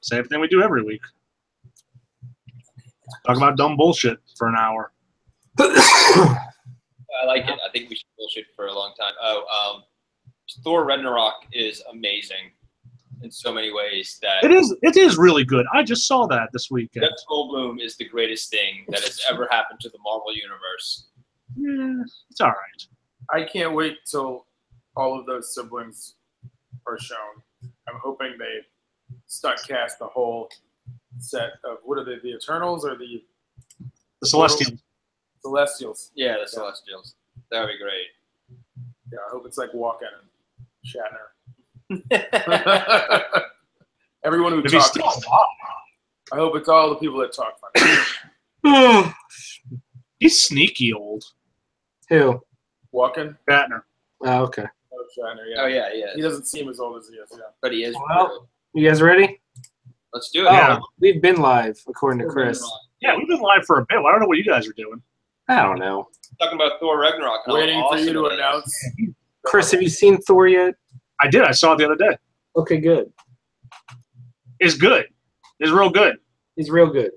Same thing we do every week. Talk about dumb bullshit for an hour. I like it. I think we should bullshit for a long time. Thor Ragnarok is amazing in so many ways. That it is really good. I just saw that this weekend. Jeff Goldblum is the greatest thing that has ever happened to the Marvel Universe. Yeah, it's all right. I can't wait till all of those siblings are shown. I'm hoping they stunt cast the whole set of, what are they, the Eternals or the Celestials? Celestials. Yeah, the Celestials. That would be great. Yeah, I hope it's like Walken and Shatner. Everyone who talks. I hope it's all the people that talk funny. He's sneaky old. Who? Walken? Shatner. Oh, okay. Oh, Shatner, yeah. Oh, yeah, yeah. He doesn't seem as old as he is, yeah. But he is. Well, you guys ready? Let's do it. Oh, Yeah. we've been live, according to Chris. Yeah, we've been live for a bit. I don't know what you guys are doing. I don't know. Talking about Thor Ragnarok. and how Waiting for you awesome to it is. announce. Chris, have you seen Thor yet? I did. I saw it the other day. Okay, good. It's good. It's real good. He's real good.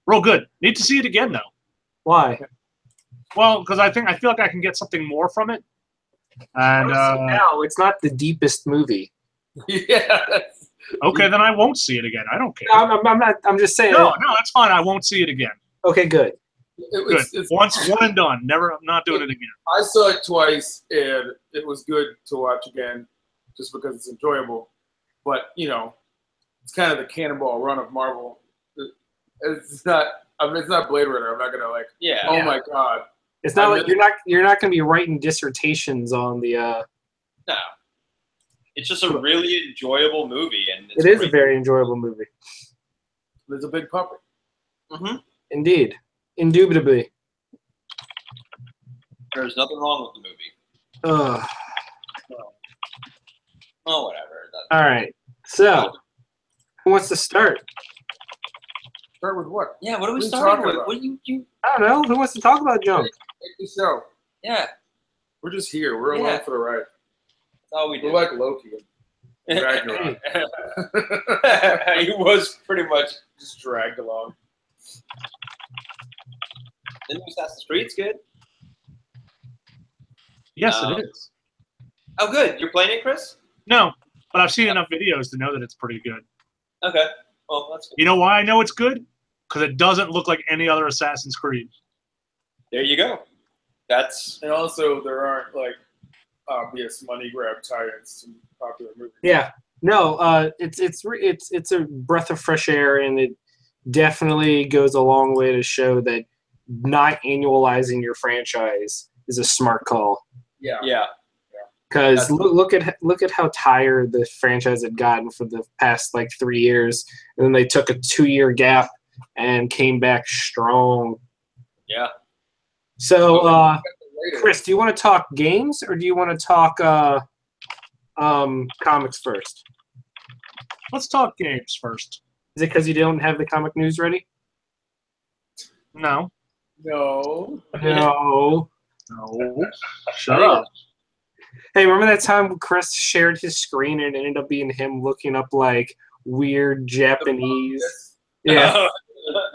Real good. Need to see it again though. Why? Well, because I feel like I can get something more from it. And No, it's not the deepest movie. Yeah. okay, then I won't see it again. I don't care. No, I'm not. I'm just saying. No, that's fine. I won't see it again. Okay, good. Good. One and done. Never. I'm not doing it again. I saw it twice, and it was good to watch again, just because it's enjoyable. But you know, it's kind of the cannonball run of Marvel. It's not. I mean, it's not Blade Runner. I'm not gonna like. Yeah. Oh my God. It's not like you're not going to be writing dissertations on the. No. It's just a really enjoyable movie, and It is a very enjoyable movie. There's a big puppet. Mm-hmm. Indeed, indubitably. There's nothing wrong with the movie. Ugh. Oh, whatever. All right. So, who wants to start? Start with what? Yeah. What are we What are you starting talking with? about? What do you? I don't know. Who wants to talk about junk? Take the show. Yeah. We're just here. We're Yeah. along for the ride. That's all we do. We're like Loki. Ragnarok. He was pretty much. Just dragged along. The new Assassin's Creed's good. Yes, it is. Oh, good. You're playing it, Chris? No, but I've seen enough videos to know that it's pretty good. Okay. Well, that's good. You know why I know it's good? Because it doesn't look like any other Assassin's Creed. There you go. That's And also, there aren't like obvious money grab tie-ins to popular movies. Yeah. No. It's a breath of fresh air, and it definitely goes a long way to show that not annualizing your franchise is a smart call. yeah. Because look at how tired the franchise had gotten for the past like 3 years, and then they took a 2-year gap and came back strong. Yeah. So, Chris, do you want to talk games or do you want to talk comics first? Let's talk games first. Is it because you don't have the comic news ready? No. No. No. No. Shut up. Hey, remember that time Chris shared his screen and it ended up being him looking up like weird Japanese? Yeah.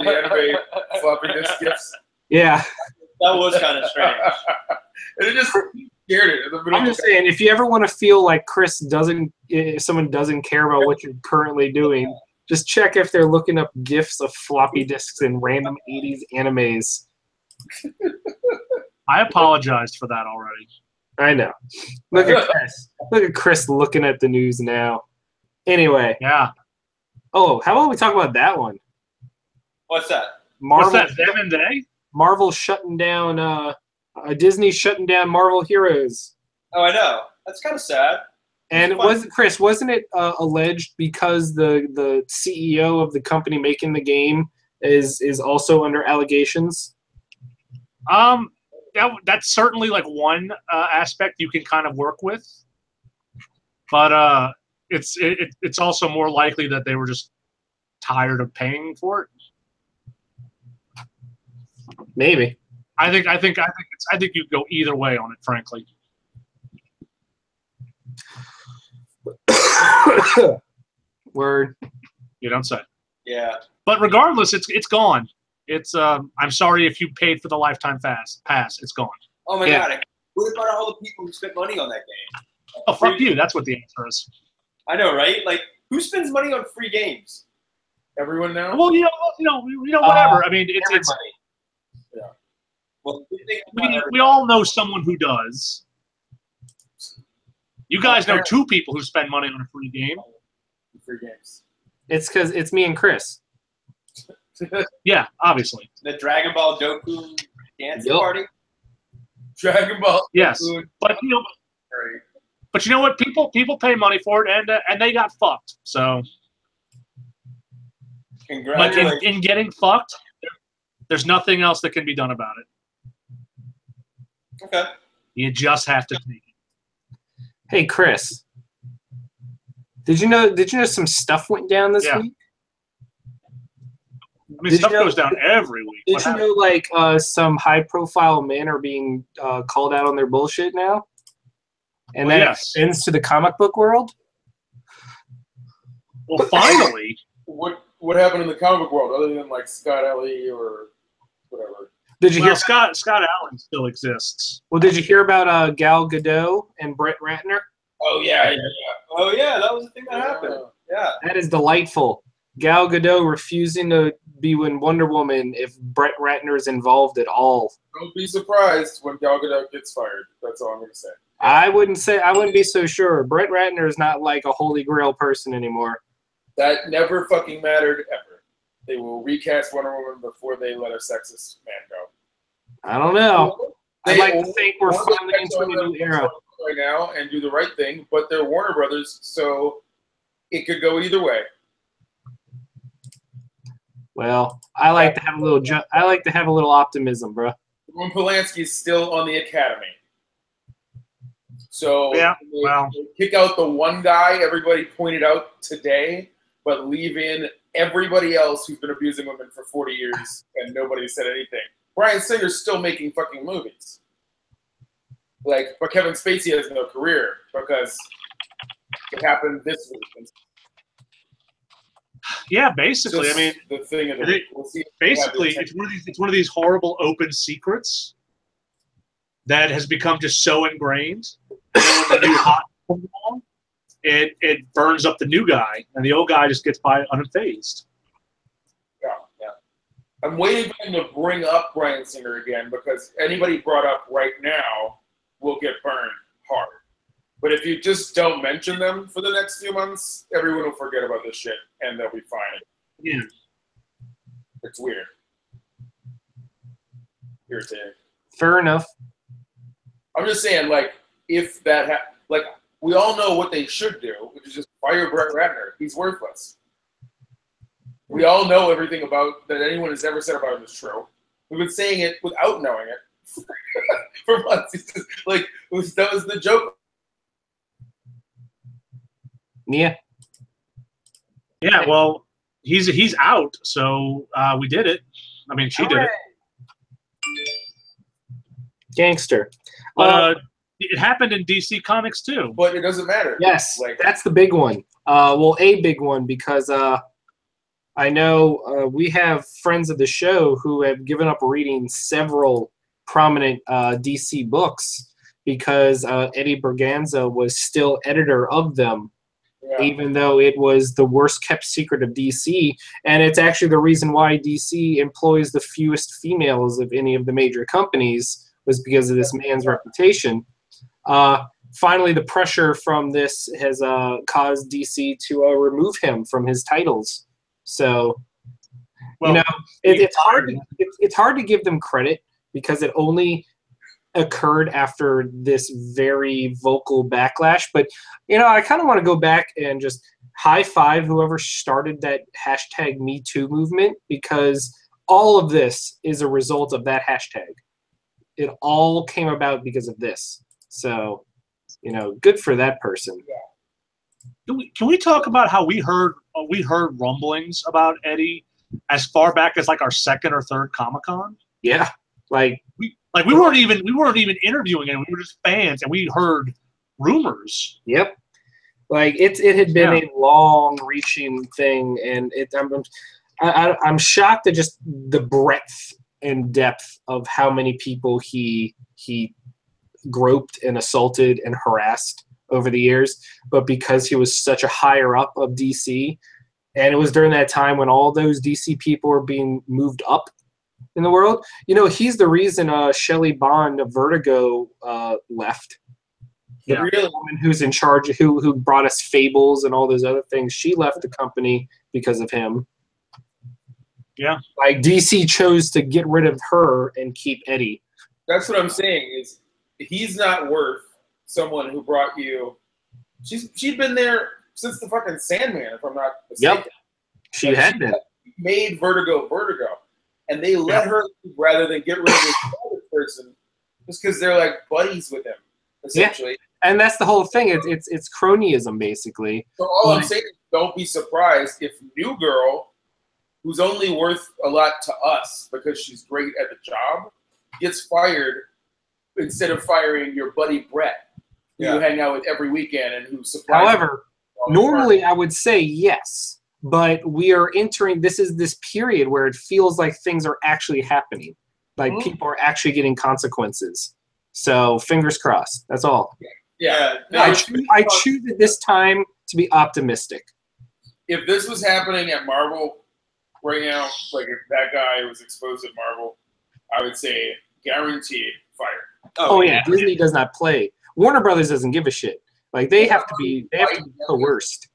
The anime floppy disk gifts. Yeah. That was kind of strange. And it just scared it. In the middle I'm just saying, if you ever want to feel like someone doesn't care about what you're currently doing, just check if they're looking up GIFs of floppy disks and random 80s animes. I apologized for that already. I know. Look at Chris. Look at Chris looking at the news now. Anyway. Yeah. Oh, how about we talk about that one? What's that? Marvel, What's that, them and they? Marvel shutting down, Disney shutting down Marvel Heroes. Oh, I know. That's kind of sad. And it wasn't, Chris, wasn't it alleged because the CEO of the company making the game is also under allegations? That's certainly like one aspect you can kind of work with, but it's also more likely that they were just tired of paying for it. Maybe. I think you'd go either way on it, frankly. Word. You don't say. Yeah. But regardless, it's gone. It's I'm sorry if you paid for the lifetime pass. It's gone. Oh my Yeah. God. What about all the people who spent money on that game? Oh, fuck you. That's what the answer is. I know, right? Like, who spends money on free games? Everyone now? Well, whatever. I mean, it's Everybody. Yeah. Well, we all know someone who does. You guys know two people who spend money on a free game. Free games. It's because it's me and Chris. Yeah, obviously. the Dragon Ball Doku dance Yup. party. Dragon Ball. Yes, Food. but you know, Right. but you know what? People pay money for it, and they got fucked. So, but Congratulations. in getting fucked, there's nothing else that can be done about it. Okay. You just have to take it. Hey, Chris. Did you know some stuff went down this Yeah. week? I mean, Did stuff you know- goes down every week. Did What you happened? know, like, some high-profile men are being called out on their bullshit now? And Well, that yes. extends to the comic book world? Well, finally, What happened in the comic book world other than like Scott Ellie or whatever? Did you well, hear? Scott Allen still exists. Well, did you hear about Gal Gadot and Brett Ratner? Oh yeah. Oh yeah, that was the thing that happened. Yeah. That is delightful. Gal Gadot refusing to be in Wonder Woman if Brett Ratner is involved at all. Don't be surprised when Gal Gadot gets fired. That's all I'm gonna say. I wouldn't be so sure. Brett Ratner is not like a holy grail person anymore. That never fucking mattered ever. They will recast Wonder Woman before they let a sexist man go. I don't know. I'd They like to will- think we're want to finally into a new era. right now and do the right thing, but they're Warner Brothers, so it could go either way. Well, I like to have a little optimism, bro. Roman Polanski's still on the Academy. So Yeah, they well. kick out the one guy everybody pointed out today, but leave in everybody else who's been abusing women for 40 years and nobody said anything. Bryan Singer's still making fucking movies. Like, but Kevin Spacey has no career because it happened this week. Yeah, basically. I Just mean, the thing of the week. We'll see if they have the basically, attention. it's one of these horrible open secrets that has become just so ingrained. And then when the new hot comes along, it burns up the new guy, and the old guy just gets by unfazed. Yeah. I'm waiting for them to bring up Bryan Singer again because anybody brought up right now will get burned hard. But if you just don't mention them for the next few months, everyone will forget about this shit and they'll be fine. Yeah. It's weird. Irritating. Fair enough. I'm just saying, like, if that like, we all know what they should do, which is just fire Brett Ratner. He's worthless. We all know everything about that anyone has ever said about him is true. We've been saying it without knowing it for months. It's just, like, that was the joke. Yeah. Yeah, well, he's out, so we did it. I mean, she did it. Gangster. But it happened in DC Comics too. But it doesn't matter. Yes, Like, that's the big one. Well, a big one because I know we have friends of the show who have given up reading several prominent DC books because Eddie Berganza was still editor of them, yeah. even though it was the worst kept secret of DC. And it's actually the reason why DC employs the fewest females of any of the major companies was because of this man's reputation. Finally, the pressure from this has caused DC to remove him from his titles. So, Well, it's hard to give them credit because it only occurred after this very vocal backlash. But, I kind of want to go back and just high five whoever started that hashtag Me Too movement because all of this is a result of that hashtag. It all came about because of this. So, good for that person. Can we talk about how we heard rumblings about Eddie as far back as like our second or third Comic-Con? Yeah, we weren't even interviewing him. We were just fans, and we heard rumors. Yep. Like it had been a long-reaching thing, and I'm shocked at just the breadth and depth of how many people he groped and assaulted and harassed over the years. But because he was such a higher up of DC, and it was during that time when all those DC people were being moved up in the world, he's the reason Shelley Bond of Vertigo left. The real woman who's in charge, who brought us Fables and all those other things, she left the company because of him. Yeah. Like DC chose to get rid of her and keep Eddie. That's what I'm saying is he's not worth someone who brought you. She'd been there since the fucking Sandman, if I'm not mistaken. Yep. She had been. Made Vertigo, and they let her rather than get rid of this other person just because they're like buddies with him, essentially. Yeah. And that's the whole thing. It's cronyism, basically. So all I'm saying is don't be surprised if New Girl, who's only worth a lot to us because she's great at the job, gets fired instead of firing your buddy Brett, who you hang out with every weekend and who supplies. However, normally I would say yes, but we are entering this period where it feels like things are actually happening. Like people are actually getting consequences. So fingers crossed. That's all. Yeah. No, I choose at this time to be optimistic. If this was happening at Marvel right now, like if that guy was exposed at Marvel, I would say guaranteed fire. Oh yeah, Disney does not play. Warner Brothers doesn't give a shit. Like they have to be coerced.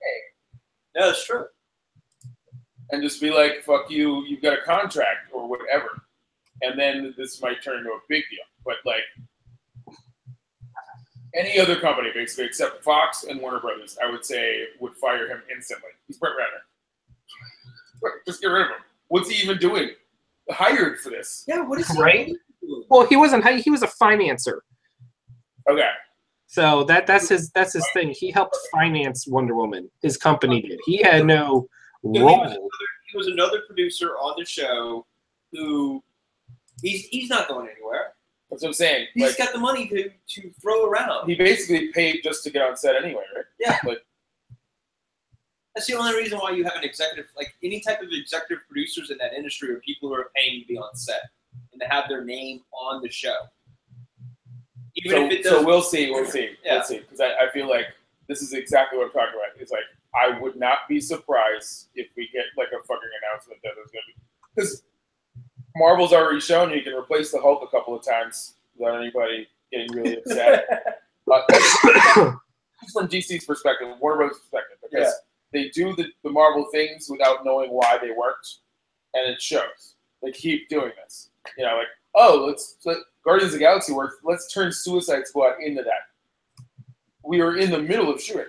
No, that's true. And just be like, fuck you, you've got a contract or whatever. And then this might turn into a big deal. But like any other company, basically, except Fox and Warner Brothers, I would say would fire him instantly. He's Brett Ratner. Just get rid of him. What's he even doing? Hired for this. Yeah, what is he doing? Well, he wasn't. He was a financer. Okay. So that's his thing. He helped finance Wonder Woman. His company did. He had no role. He was another producer on the show who he's not going anywhere. That's what I'm saying. He's got the money to throw around. He basically paid just to get on set anyway, right? Yeah. But that's the only reason why you have an executive, like any type of executive producers in that industry, are people who are paying to be on set and to have their name on the show. So we'll see. Yeah. We'll see. Because I feel like this is exactly what I'm talking about. It's like I would not be surprised if we get like a fucking announcement that there's going to be, because Marvel's already shown you can replace the Hulk a couple of times without anybody getting really upset. From DC's perspective, Warner Bros. Perspective, because they do the Marvel things without knowing why they worked, and it shows. They keep doing this. Like, let's Guardians of the Galaxy works. Let's turn Suicide Squad into that. We are in the middle of shooting.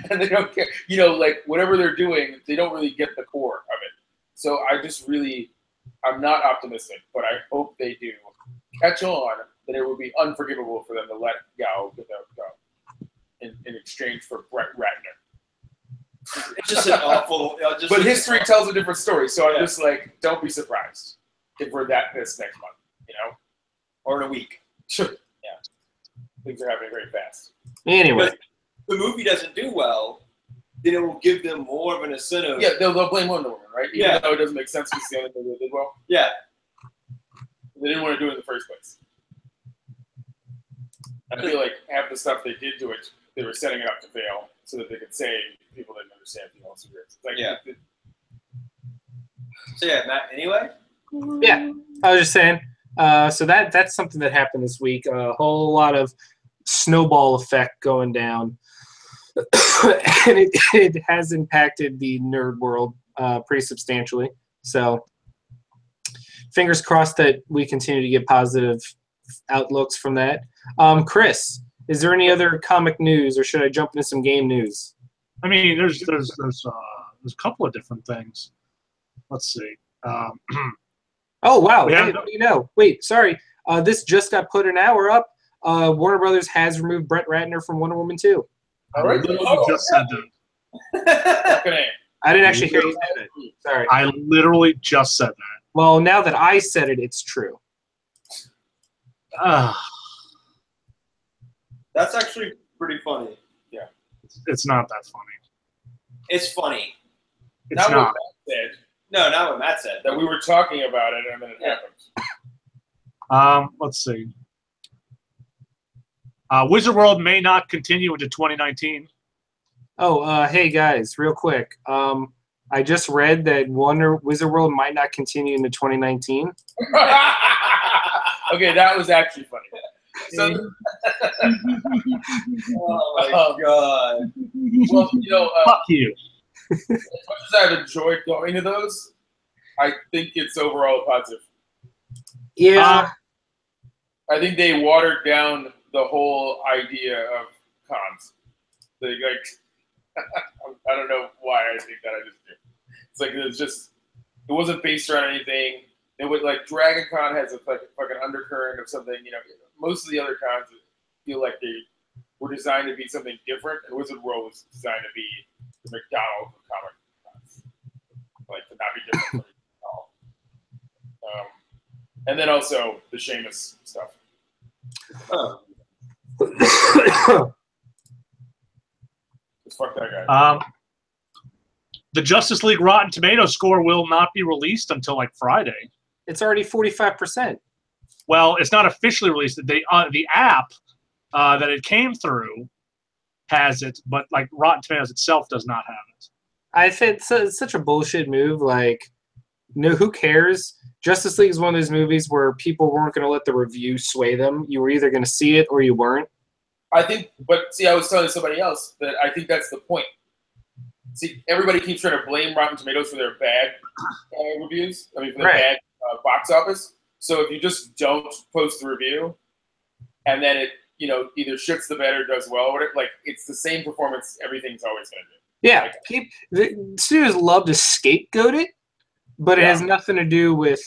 And they don't care. Like whatever they're doing, they don't really get the core of it. So I'm not optimistic, but I hope they do catch on that it would be unforgivable for them to let Gal get that go in exchange for Brett Ratner. It's just an awful. But history tells a different story, so I'm just like, don't be surprised if we're this next month, or in a week. Sure. Yeah. Things are happening very fast. Anyway, if the movie doesn't do well, then it will give them more of an incentive. Yeah, they'll blame Wonder Woman, right? Even though it doesn't make sense because the only movie they did well. Yeah. They didn't want to do it in the first place. I feel like half the stuff they did to it, they were setting it up to fail so that they could say people didn't understand the else. So Matt, anyway? Yeah, I was just saying. So that's something that happened this week. A whole lot of snowball effect going down. And it has impacted the nerd world pretty substantially. So fingers crossed that we continue to get positive outlooks from that. Chris, is there any other comic news, or should I jump into some game news? I mean, there's a couple of different things. Let's see. Oh wow! Hey, what do you know? Wait, sorry. This just got put an hour up. Warner Brothers has removed Brett Ratner from Wonder Woman 2. All right. Just said that. I didn't actually hear you say that. Sorry. I literally just said that. Well, now that I said it, it's true. That's actually pretty funny. Yeah. It's not that funny. It's funny. It's Not not. what Matt said. No, not what Matt said. That we were talking about it and then it happened. Let's see. Wizard World may not continue into 2019. Oh, hey guys, real quick. I just read that Wizard World might not continue into 2019. Okay, that was actually funny. So, Oh my god. well, you know, Fuck you. as much as I've enjoyed going to those, I think it's overall positive. Yeah. I think they watered down the whole idea of cons. They like, I don't know why I think that. I just do. It's like it wasn't based around anything. It was like Dragon Con has a fucking undercurrent of something. You know, most of the other cons feel like they were designed to be something different, and Wizard World was designed to be the McDonald's of comic cons, like to not be different at all. And then also the Sheamus stuff. Just fuck that guy. The Justice League Rotten Tomato score will not be released until like Friday. It's already 45%. Well, it's not officially released. The app that it came through has it, but like Rotten Tomatoes itself does not have it. I think it's such a bullshit move. Like, no, who cares? Justice League is one of those movies where people weren't going to let the review sway them. You were either going to see it or you weren't. I think, but see, I was telling somebody else that I think that's the point. See, everybody keeps trying to blame Rotten Tomatoes for their bad reviews. I mean, for their bad box office. So if you just don't post the review, and then it, you know, either shits the bed or does well, or like it's the same performance. Everything's always going to do. Yeah, the studios love to scapegoat it, but it has nothing to do with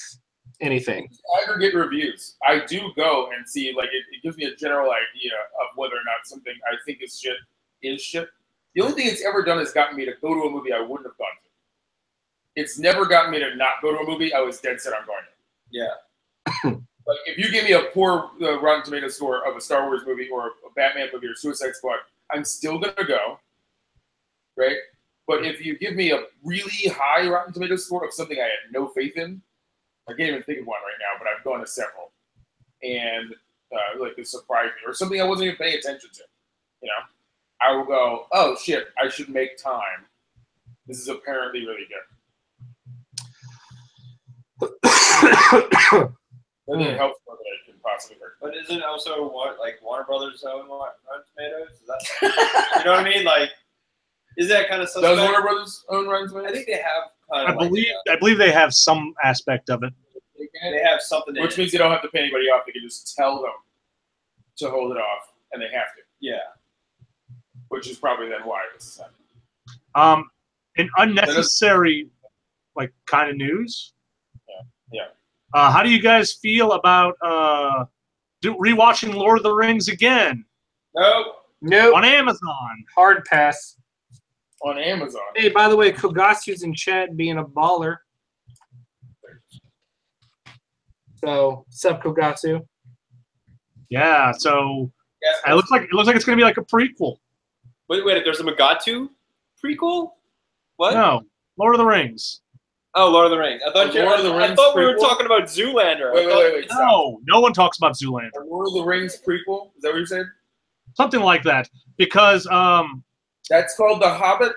anything. Aggregate reviews. I do go and see, like, it gives me a general idea of whether or not something I think is shit. The only thing it's ever done is gotten me to go to a movie I wouldn't have gone to. It's never gotten me to not go to a movie I was dead set on going to. Yeah. Like, if you give me a poor Rotten Tomatoes score of a Star Wars movie or a Batman movie or Suicide Squad, I'm still going to go, right? But if you give me a really high Rotten Tomatoes score of something I had no faith in, I can't even think of one right now, but I've gone to several, and like it surprised me, or something I wasn't even paying attention to, you know, I will go, oh shit, I should make time. This is apparently really good. I think it helps more than it can possibly hurt. But isn't also what like Warner Brothers own Rotten Tomatoes? Is that you know what I mean? Like, is that kind of suspect? Does Warner Brothers own Rotten Tomatoes? I think they have. I believe they have some aspect of it. They have something. Which means they don't have to pay anybody off. They can just tell them to hold it off, and they have to. Yeah. Which is probably then why this is happening. An unnecessary, like, kind of news. Yeah. How do you guys feel about rewatching Lord of the Rings again? Nope. On Amazon. Hard pass. On Amazon. Hey, by the way, Kogasu's in chat being a baller. So, sup, Kogasu? Yeah. So Yeah. it looks like it's gonna be like a prequel. Wait. There's a Megatu prequel. What? No, Lord of the Rings. Oh, Lord of the Rings. I thought Rings I thought we were prequel? talking about Zoolander. Wait. No one talks about Zoolander. A Lord of the Rings prequel? Is that what you're saying? Something like that. Because That's called The Hobbit?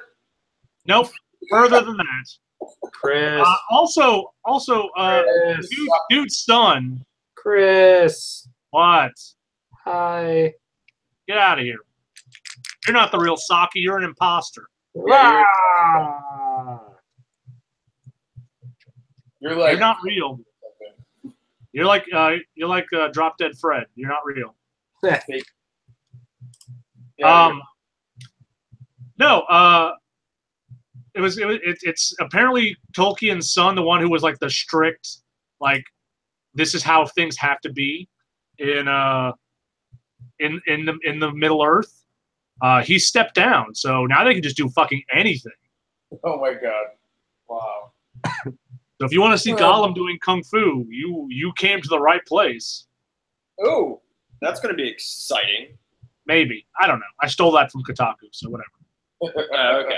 nope, further than that. Chris. Also, Chris. dude's son. Chris. What? Hi. Get out of here. You're not the real Saki. You're an imposter. Yeah, Ah. You're like... You're not real. You're like Drop Dead Fred. You're not real. No. It's apparently Tolkien's son, the one who was like the strict, like, this is how things have to be in the Middle Earth. He stepped down, so now they can just do fucking anything. Oh my god! Wow. So if you want to see Gollum doing kung fu, you came to the right place. Oh, that's going to be exciting. Maybe. I don't know. I stole that from Kotaku, so whatever. Okay.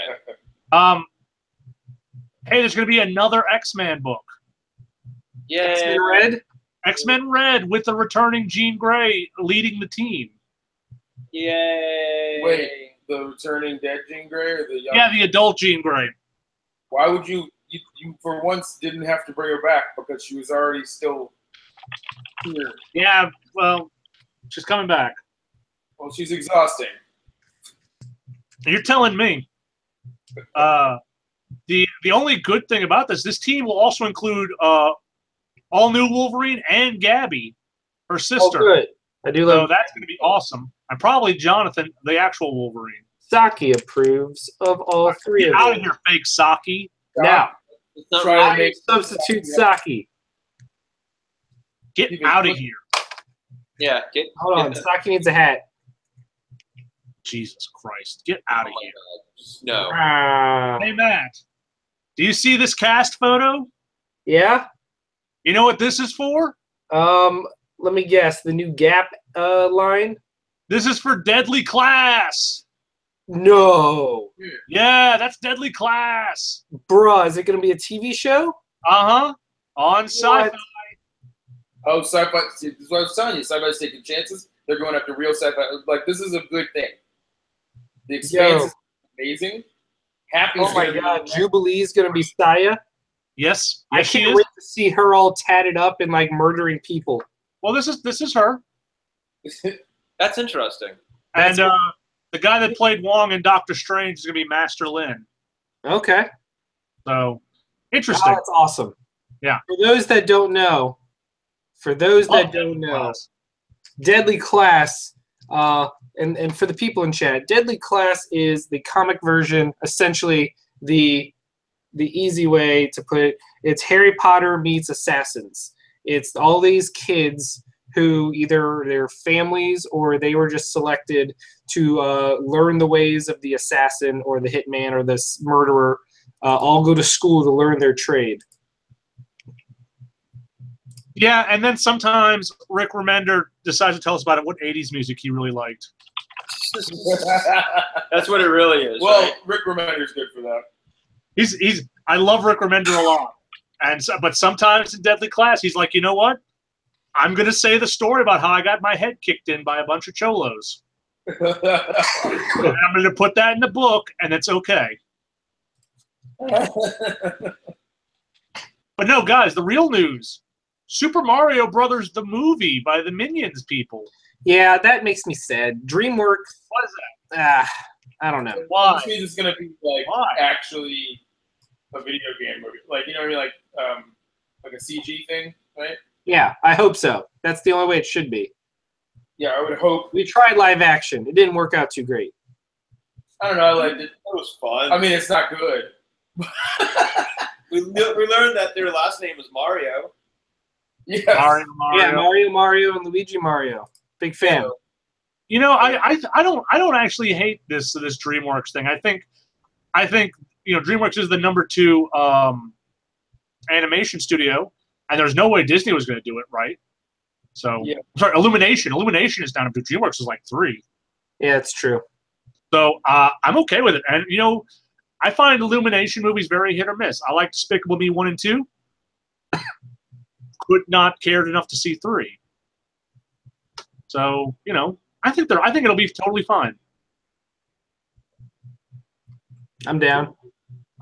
Hey, there's going to be another X-Men book. Yeah. X-Men Red? X-Men Red with the returning Jean Grey leading the team. Yay. Wait, the returning dead Jean Grey or the young? Yeah, the adult Jean Grey. Why would you for once didn't have to bring her back because she was already still here? Yeah, well, she's coming back. Well, she's exhausting. You're telling me. The only good thing about this team will also include all new Wolverine and Gabby, her sister. Oh, good. I do So love. that's going to be awesome. And probably Jonathan, the actual Wolverine. Saki approves of all three Get of out them. of here, fake Saki. Now, It's not Try really- to make substitute Saki. Get out of here. Yeah. Hold on, Saki needs a hat. Jesus Christ. Get out of Oh my here. God. No. Ah. Hey, Matt. Do you see this cast photo? Yeah. You know what this is for? Let me guess. The new Gap line. This is for Deadly Class. No, Yeah, that's Deadly Class. bruh. Is it gonna be a TV show? Uh-huh. On Sci-Fi. What? Oh, sci-fi. See, this is what I was telling you. Sci-fi's taking chances. They're going after real sci-fi. Like, this is a good thing. The Expanse Yo. is amazing. Happy. Oh my God, Jubilee's gonna be Saya. Yes. I Yes, she can't is. wait to see her all tatted up and like murdering people. Well, this is her. That's interesting. And the guy that played Wong in Doctor Strange is going to be Master Lin. Okay. So, Oh, interesting. that's awesome. Yeah. For those that don't know, Deadly Class, and for the people in chat, Deadly Class is the comic version, essentially the easy way to put it. It's Harry Potter meets Assassins. It's all these kids who either their families or they were just selected to learn the ways of the assassin or the hitman or the murderer, all go to school to learn their trade. Yeah, and then sometimes Rick Remender decides to tell us about it, what 80s music he really liked. That's what it really is. Well, right? Rick Remender's good for that. I love Rick Remender a lot. But sometimes in Deadly Class, he's like, you know what? I'm going to say the story about how I got my head kicked in by a bunch of cholos. And I'm going to put that in the book, and it's okay. But no, guys, the real news. Super Mario Brothers, the movie by the Minions people. Yeah, that makes me sad. DreamWorks. What is that? I don't know. Why? Which means it's gonna be like Why? actually a video game movie, like you know what I mean, like a CG thing, right? Yeah, I hope so. That's the only way it should be. Yeah, I would hope. We tried live action. It didn't work out too great. I don't know. I liked it. It was fun. I mean, it's not good. we learned that their last name was Mario. Yes. Mario. Yeah, Mario, and Luigi Mario. Big fan. You know, I don't actually hate this DreamWorks thing. I think you know DreamWorks is the #2 animation studio, and there's no way Disney was going to do it right. So Yeah. sorry, Illumination is down to DreamWorks is like 3. Yeah, it's true. So I'm okay with it. And you know, I find Illumination movies very hit or miss. I like Despicable Me 1 and 2. Could not cared enough to see 3. So you know, I think it'll be totally fine. I'm down.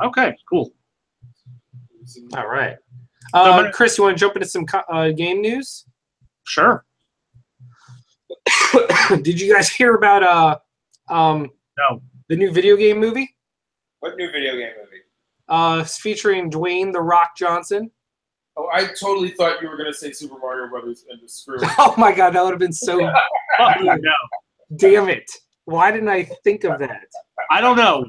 Okay, cool. All right. So, Chris, you want to jump into some game news? Sure. Did you guys hear about No. the new video game movie? What new video game movie? It's featuring Dwayne The Rock Johnson. Oh, I totally thought you were gonna say Super Mario Brothers and just screw it. Oh my God, that would have been so. Fuck you, no. Damn it! Why didn't I think of that? I don't know.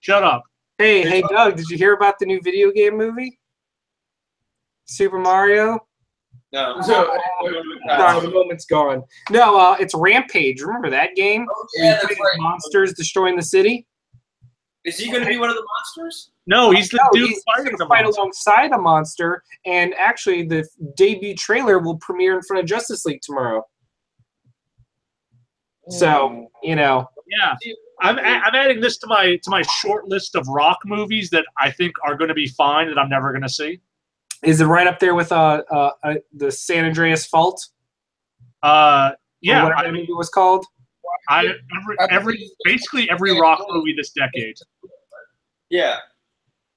Shut up. Hey, Doug, did you hear about the new video game movie? Super Mario? No. So, Sorry, the moment's gone. No, it's Rampage. Remember that game? oh, Where yeah, you that's play as right. monsters destroying the city? Is he going to be one of the monsters? No, he's the No, dude he's fighting going the to fight monster. alongside a monster, and actually the debut trailer will premiere in front of Justice League tomorrow. So, you know, Yeah. I'm adding this to my short list of Rock movies that I think are going to be fine that I'm never going to see. Is it right up there with the San Andreas Fault? Yeah, or whatever that movie was called. Basically every Rock movie this decade. Yeah,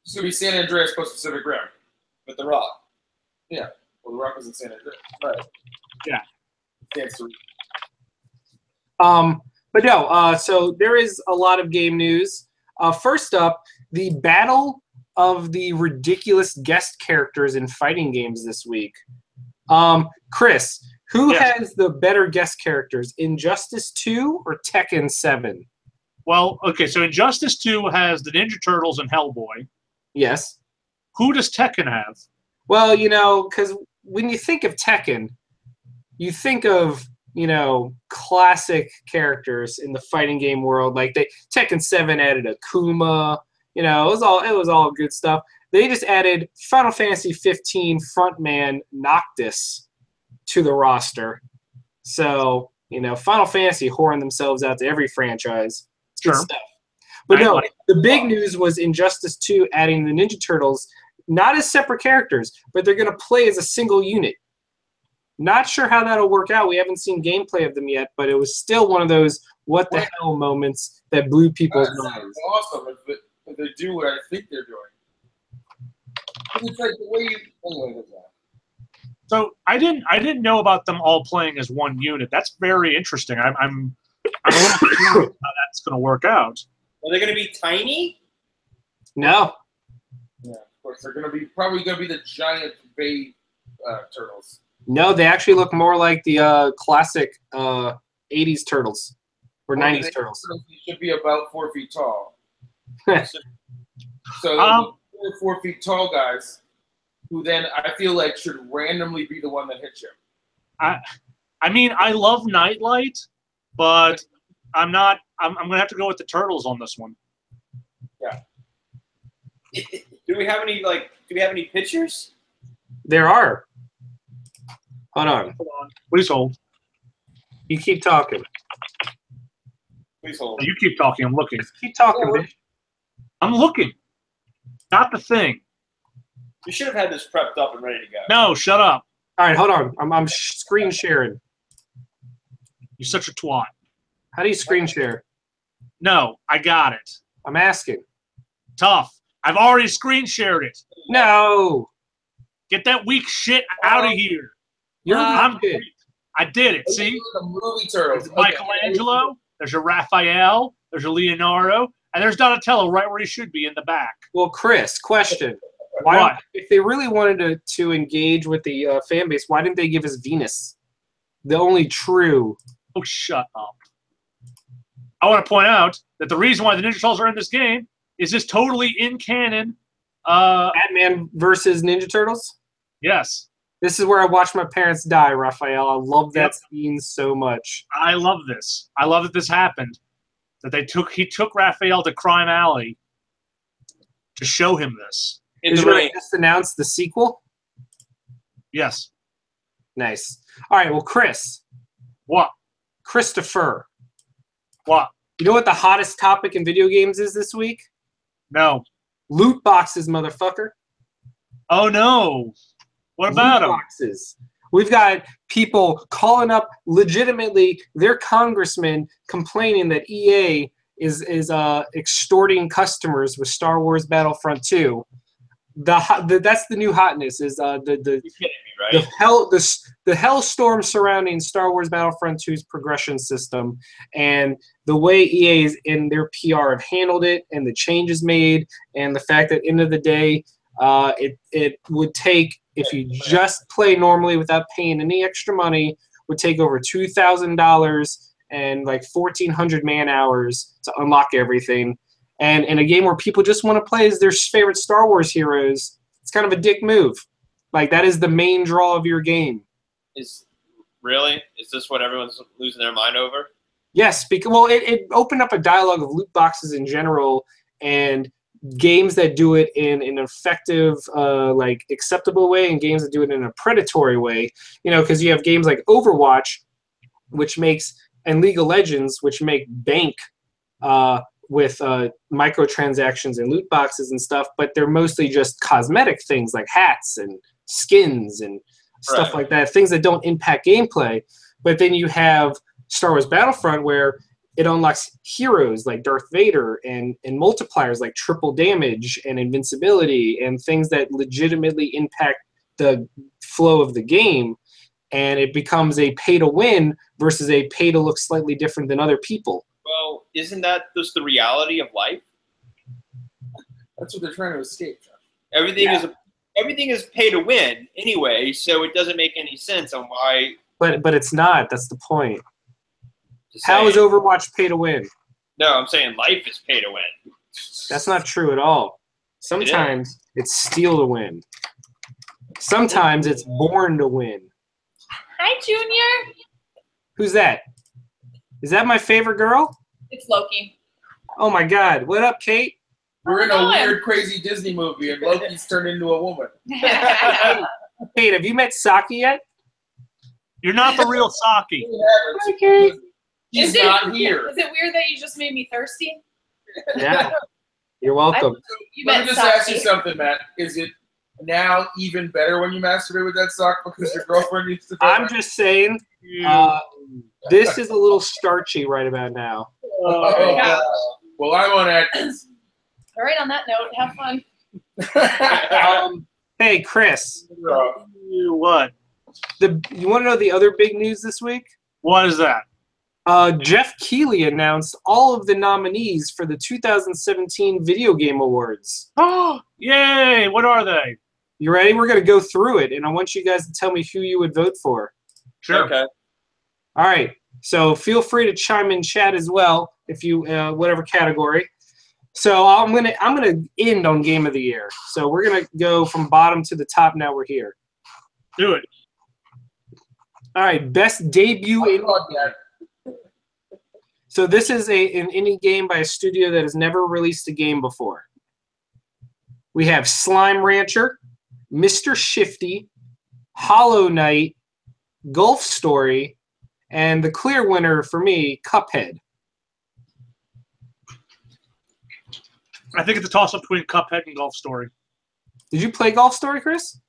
It's gonna be San Andreas post Pacific Rim. with The Rock. Yeah. Well, The Rock was in San Andreas. Right. Yeah. But no, so there is a lot of game news. First up, the battle of the ridiculous guest characters in fighting games this week. Chris, who has the better guest characters, Injustice 2 or Tekken 7? Well, okay, so Injustice 2 has the Ninja Turtles and Hellboy. Yes. Who does Tekken have? Well, because when you think of Tekken, you think of, classic characters in the fighting game world. Like Tekken 7 added Akuma, it was all good stuff. They just added Final Fantasy 15 frontman Noctis to the roster. So, Final Fantasy whoring themselves out to every franchise. Good stuff. But no, the big news was Injustice 2 adding the Ninja Turtles, not as separate characters, but they're going to play as a single unit. Not sure how that'll work out. We haven't seen gameplay of them yet, but it was still one of those what the hell moments that blew people's minds. Awesome if they do what I think they're doing. It's like the way you So I didn't know about them all playing as one unit. That's very interesting. I'm a little curious how that's going to work out. Are they going to be tiny? No. Yeah, of course they're probably going to be the giant bay turtles. No, they actually look more like the classic 80s turtles or 90s turtles. They should be about 4 feet tall. So 4 feet tall guys, who then I feel like should randomly be the one that hits you. I mean, I love Nightlight, but I'm gonna have to go with the turtles on this one. Yeah. Do we have any pictures? There are. Hold on. Please hold. You keep talking. Please hold. You keep talking. I'm looking. Just keep talking, bitch. I'm looking. Not the thing. You should have had this prepped up and ready to go. No, shut up. All right, hold on. I'm screen sharing. You're such a twat. How do you screen share? No, I got it. I'm asking. Tough. I've already screen shared it. No. Get that weak shit out of here. I'm good. I did it. See? The movie turtles. There's Michelangelo. There's a Raphael. There's a Leonardo. And there's Donatello right where he should be in the back. Well, Chris, question. Why, if they really wanted to engage with the fan base, why didn't they give us Venus? The only true. Oh, shut up. I want to point out that the reason why the Ninja Turtles are in this game is this totally in canon. Batman versus Ninja Turtles? Yes. This is where I watched my parents die, Raphael. I love that scene so much. I love this. I love that this happened. That he took Raphael to Crime Alley to show him this. Is it just announced the sequel? Yes. Nice. All right, well, Chris. What? Christopher. What? You know what the hottest topic in video games is this week? No. Loot boxes, motherfucker. Oh, no. What about them? Boxes. We've got people calling up legitimately their congressman complaining that EA is extorting customers with Star Wars Battlefront 2. That's the new hotness is You're kidding me, right? the hellstorm surrounding Star Wars Battlefront 2's progression system and the way EA in their PR have handled it and the changes made and the fact that end of the day it would take, if you just play normally without paying any extra money, would take over $2,000 and like 1,400 man hours to unlock everything. And in a game where people just want to play as their favorite Star Wars heroes, it's kind of a dick move. Like, that is the main draw of your game. Is this what everyone's losing their mind over? Yes, because it opened up a dialogue of loot boxes in general and games that do it in an effective, acceptable way, and games that do it in a predatory way. Because you have games like Overwatch, which makes, and League of Legends, which make bank with microtransactions and loot boxes and stuff, but they're mostly just cosmetic things like hats and skins and stuff like that, things that don't impact gameplay. But then you have Star Wars Battlefront, where it unlocks heroes like Darth Vader and multipliers like triple damage and invincibility and things that legitimately impact the flow of the game. And it becomes a pay to win versus a pay to look slightly different than other people. Well, isn't that just the reality of life? That's what they're trying to escape, Josh. Everything is pay to win anyway, so it doesn't make any sense on why. But it's not. That's the point. Just How is saying. Overwatch pay to win? No, I'm saying life is pay to win. That's not true at all. Sometimes it's steal to win. Sometimes it's born to win. Hi, Junior. Who's that? Is that my favorite girl? It's Loki. Oh my God. What up, Kate? We're in a Oh, weird, crazy Disney movie, and Loki's turned into a woman. Kate, have you met Saki yet? You're not the real Saki. Okay. He's Is it- not here. Is it weird that you just made me thirsty? Yeah. You're welcome. You Let me met just ask you Saki. something, Matt. Is it now even better when you masturbate with that sock because your girlfriend used to do I'm it? just saying, this is a little starchy right about now. Oh, Yeah. well, I'm on Atkins. All right, on that note, have fun. Hey, Chris, What? you want to know the other big news this week? What is that? Jeff Keighley announced all of the nominees for the 2017 Video Game Awards. Oh, yay! What are they? You ready? We're going to go through it, and I want you guys to tell me who you would vote for. Sure. Okay. All right. So feel free to chime in chat as well, if you whatever category. So I'm gonna end on Game of the Year. So we're gonna go from bottom to the top. Now we're here. Do it. All right. Best debut in. So this is an indie game by a studio that has never released a game before. We have Slime Rancher, Mr. Shifty, Hollow Knight, Gulf Story, and the clear winner for me, Cuphead. I think it's a toss-up between Cuphead and Golf Story. Did you play Golf Story, Chris?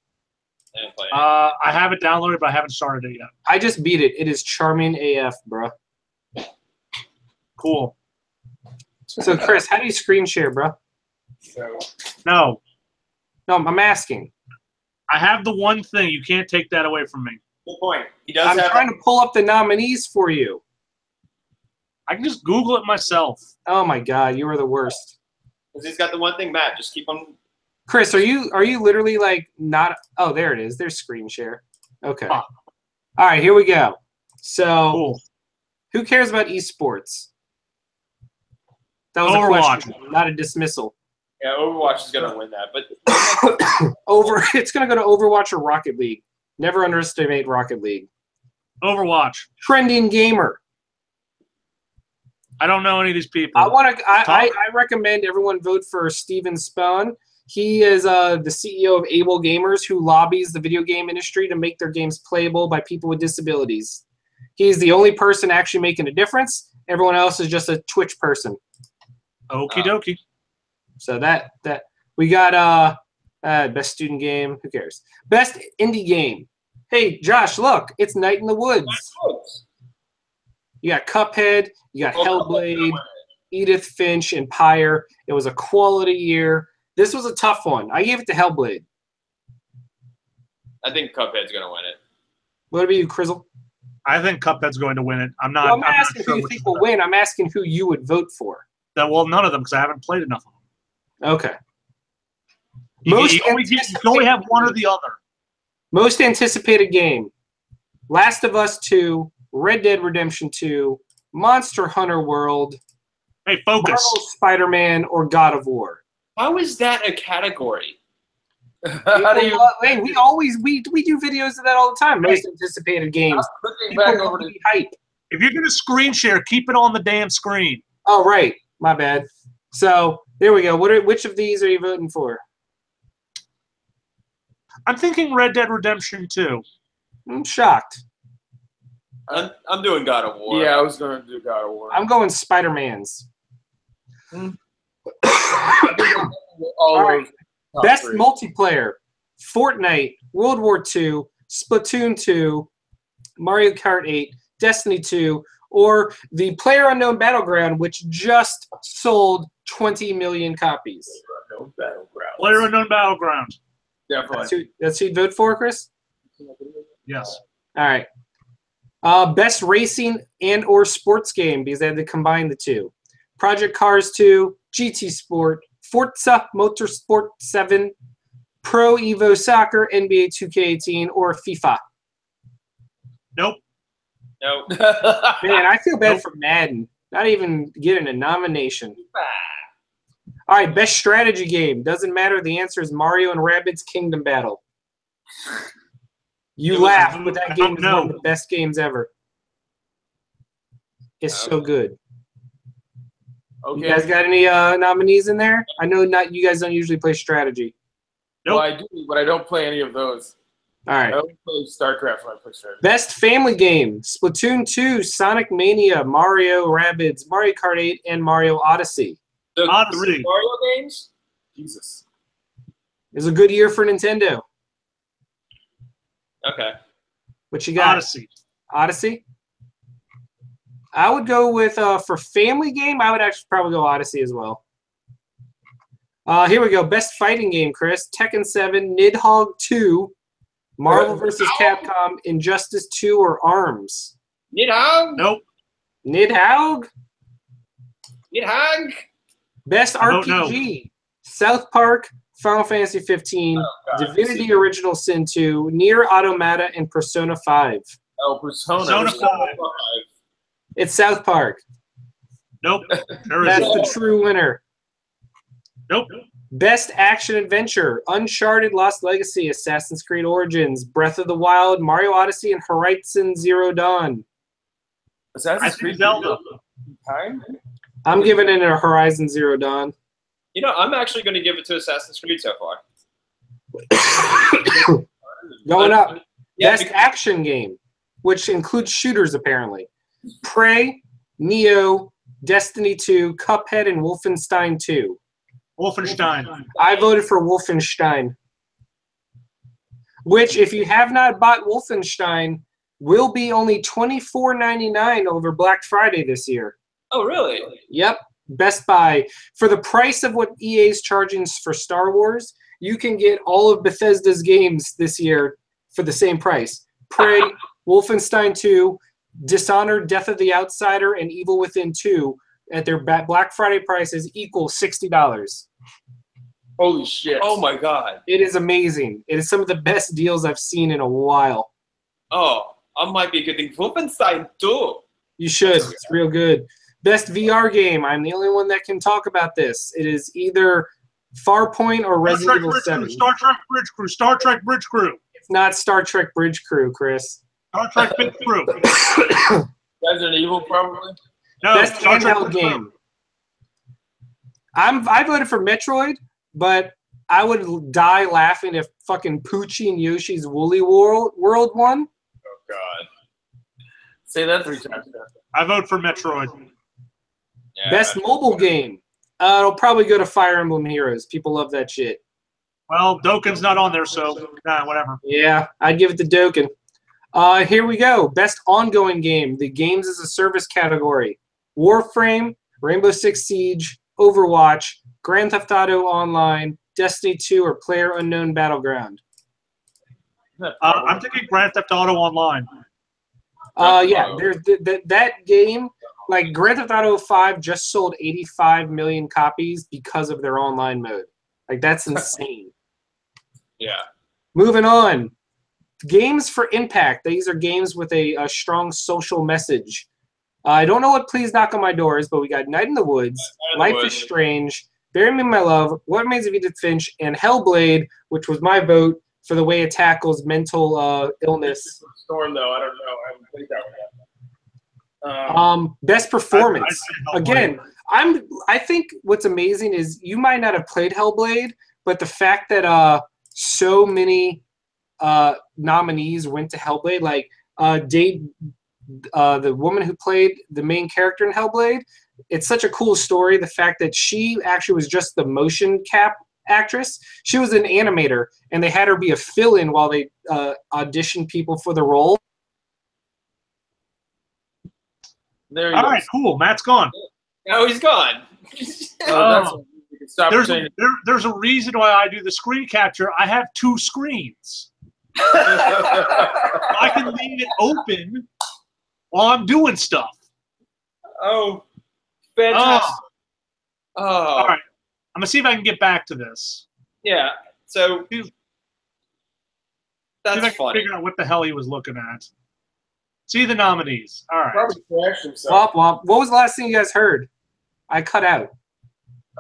I didn't play it. I have it downloaded, but I haven't started it yet. I just beat it. It is charming AF, bro. Cool. So, Chris, how do you screen share, bro? So, No, No, I'm asking. I have the one thing. You can't take that away from me. Good point. He does I'm have. trying to pull up the nominees for you. I can just Google it myself. Oh my God, you are the worst. Because he's got the one thing, Matt. Just keep on. Chris, are you literally like not? Oh, there it is. There's screen share. Okay. Ah. All right, here we go. So, Cool. who cares about esports? That was Overwatch. a question, not a dismissal. Yeah, Overwatch is gonna win that, but It's gonna go to Overwatch or Rocket League. Never underestimate Rocket League. Overwatch. Trending gamer. I don't know any of these people. I recommend everyone vote for Steven Spohn. He is the CEO of Able Gamers, who lobbies the video game industry to make their games playable by people with disabilities. He's the only person actually making a difference. Everyone else is just a Twitch person. Okie dokie. So that we got best student game. Who cares? Best indie game. Hey, Josh, look, it's Night in the Woods. You got Cuphead. You got Hellblade, Edith Finch, and Pyre. It was a quality year. This was a tough one. I gave it to Hellblade. I think Cuphead's gonna win it. What about you, Crizzle? I think Cuphead's going to win it. I'm not. Well, I'm not I'm not asking sure who you which think one will win. I'm asking who you would vote for. well, none of them because I haven't played enough of them. Okay. You can only have one or the other. Most anticipated game: Last of Us 2, Red Dead Redemption 2, Monster Hunter World, Hey, focus. Marvel Spider-Man, or God of War. How is that a category? how do you? Hey, we do videos of that all the time. Most anticipated games. Looking People back love over to the be hype. If you're going to screen share, keep it on the damn screen. Oh, right. My bad. So there we go. Which of these are you voting for? I'm thinking Red Dead Redemption 2. I'm shocked. I'm doing God of War. Yeah, I was gonna do God of War. I'm going Spider-Man's. All right. those top Best three. multiplayer: Fortnite, World War II, Splatoon 2, Mario Kart 8, Destiny 2, or the PlayerUnknown Battleground, which just sold 20 million copies. No Battlegrounds. PlayerUnknown Battleground. Definitely. That's who you'd vote for, Chris? Yes. All right. Best racing and or sports game, because they had to combine the two. Project Cars 2, GT Sport, Forza Motorsport 7, Pro Evo Soccer, NBA 2K18, or FIFA. Nope. No. Man, I feel bad Nope. for Madden. Not even getting a nomination. All right, best strategy game. Doesn't matter. The answer is Mario and Rabbids Kingdom Battle. You laugh, but that game is one of the best games ever. It's so good. Okay. You guys got any nominees in there? I know not. You guys don't usually play strategy. Well, I do, but I don't play any of those. All I right. only play StarCraft when I play strategy. Best family game: Splatoon 2, Sonic Mania, Mario Rabbids, Mario Kart 8, and Mario Odyssey. The Odyssey. 3 Mario games? Jesus. It was a good year for Nintendo. Okay. What you got? Odyssey. Odyssey? I would go with, for family game, I would actually probably go Odyssey as well. Here we go. Best fighting game, Chris. Tekken 7, Nidhogg 2, Marvel vs. Capcom, Injustice 2, or ARMS. Nidhogg? Nope. Nidhogg? Nidhogg? Best I don't RPG. South Park, Final Fantasy 15, Divinity Original Sin 2, Nier Automata, and Persona 5. Oh, Persona. Persona 5. It's South Park. Nope. There is That's the true winner. Nope. Best action adventure: Uncharted Lost Legacy, Assassin's Creed Origins, Breath of the Wild, Mario Odyssey, and Horizon Zero Dawn. I Assassin's think Creed Zelda. Time? I'm giving it a Horizon Zero Dawn. You know, I'm actually going to give it to Assassin's Creed so far. Going up. Yeah, Best action game, which includes shooters apparently: Prey, Neo, Destiny 2, Cuphead, and Wolfenstein 2. Wolfenstein. I voted for Wolfenstein, which, if you have not bought Wolfenstein, will be only $24.99 over Black Friday this year. Oh, really? Yep, Best Buy. For the price of what EA is charging for Star Wars, you can get all of Bethesda's games this year for the same price. Prey, Wolfenstein 2, Dishonored, Death of the Outsider, and Evil Within 2 at their Black Friday prices equal $60. Holy shit. Oh, my God. It is amazing. It is some of the best deals I've seen in a while. Oh, I might be getting Wolfenstein too. You should. It's real good. Best VR game. I'm the only one that can talk about this. It is either Farpoint or Resident Evil 7. Star Trek Bridge Crew. Star Trek Bridge Crew. It's not Star Trek Bridge Crew, Chris. Star Trek Bridge Crew. Resident Evil, probably. No, Best Star Trek handheld Bridge Crew. game. I voted for Metroid, but I would die laughing if fucking Poochie and Yoshi's Woolly World won. Oh, God. Say that 3 times. I vote for Metroid. Yeah, Best mobile game. It'll probably go to Fire Emblem Heroes. People love that shit. Well, Dokken's not on there, so whatever. Yeah, I'd give it to Dokkan. Here we go. Best ongoing game. The games as a service category: Warframe, Rainbow Six Siege, Overwatch, Grand Theft Auto Online, Destiny 2, or PlayerUnknown Battleground. I'm thinking Grand Theft Auto Online. Yeah, there's that game. Like Grand Theft Auto 5 just sold 85 million copies because of their online mode. Like that's insane. Yeah. Moving on. Games for impact. These are games with a strong social message. I don't know what Please Knock on My Door is, but we got Night in the Woods, Night in the Life Woods. is Strange, Bury Me in My Love, What Remains of Edith Finch, and Hellblade, which was my vote for the way it tackles mental illness. Storm, though. I don't know. I haven't played that one yet. Best performance. I'd say Hellblade. Again, I think what's amazing is you might not have played Hellblade, but the fact that so many nominees went to Hellblade, like the woman who played the main character in Hellblade, it's such a cool story. The fact that she actually was just the motion cap actress. She was an animator, and they had her be a fill-in while they auditioned people for the role. There you All go. right, cool. Matt's gone. No, he's gone. That's we can stop saying There's a reason why I do the screen capture. I have 2 screens. I can leave it open while I'm doing stuff. Oh, fantastic. Oh. All right. I'm going to see if I can get back to this. Yeah, so See if that's I can funny. figure out what the hell he was looking at. See the nominees. All right. probably crashed himself. Womp womp. What was the last thing you guys heard? I cut out.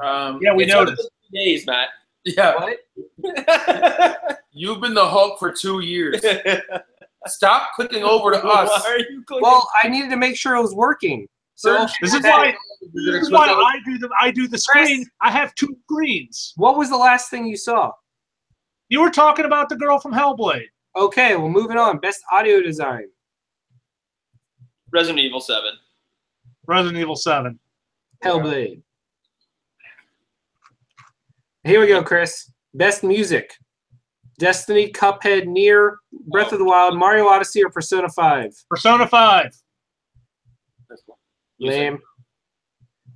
Yeah, we It's only noticed. been 2 days, Matt. Yeah, What? you've been the Hulk for 2 years. Stop clicking over to us. Why are you clicking? Well, I needed to make sure it was working. So This is why I do the screen. I have 2 screens. what was the last thing you saw? You were talking about the girl from Hellblade. Okay, well, moving on. Best audio design. Resident Evil 7. Resident Evil 7. Hellblade. Here we go, Chris. Best music. Destiny, Cuphead, Nier, Breath of the Wild, Mario Odyssey, or Persona 5? Persona 5. Lame.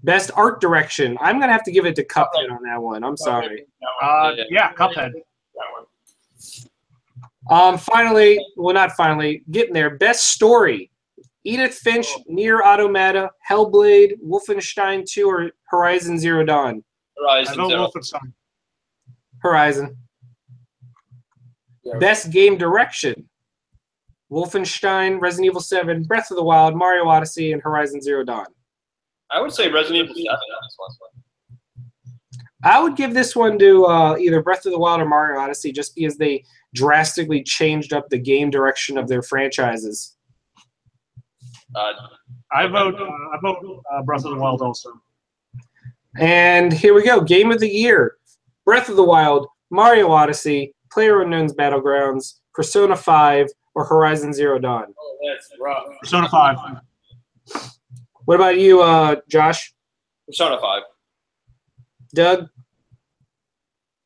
Best art direction. I'm going to have to give it to Cuphead on that one. I'm sorry. Yeah, Cuphead. That one. Finally, well, not finally, getting there. Best story. Edith Finch, Nier Automata, Hellblade, Wolfenstein 2, or Horizon Zero Dawn? I Horizon know Zero. Wolfenstein. Horizon. Yeah. Best game direction. Wolfenstein, Resident Evil 7, Breath of the Wild, Mario Odyssey, and Horizon Zero Dawn. I would say Resident Evil 7 on this one. I would give this one to either Breath of the Wild or Mario Odyssey just because they drastically changed up the game direction of their franchises. I vote Breath of the Wild also. And here we go. Game of the Year. Breath of the Wild, Mario Odyssey, PlayerUnknown's Battlegrounds, Persona 5, or Horizon Zero Dawn. Oh, that's rough. Persona 5. What about you, Josh? Persona 5. Doug?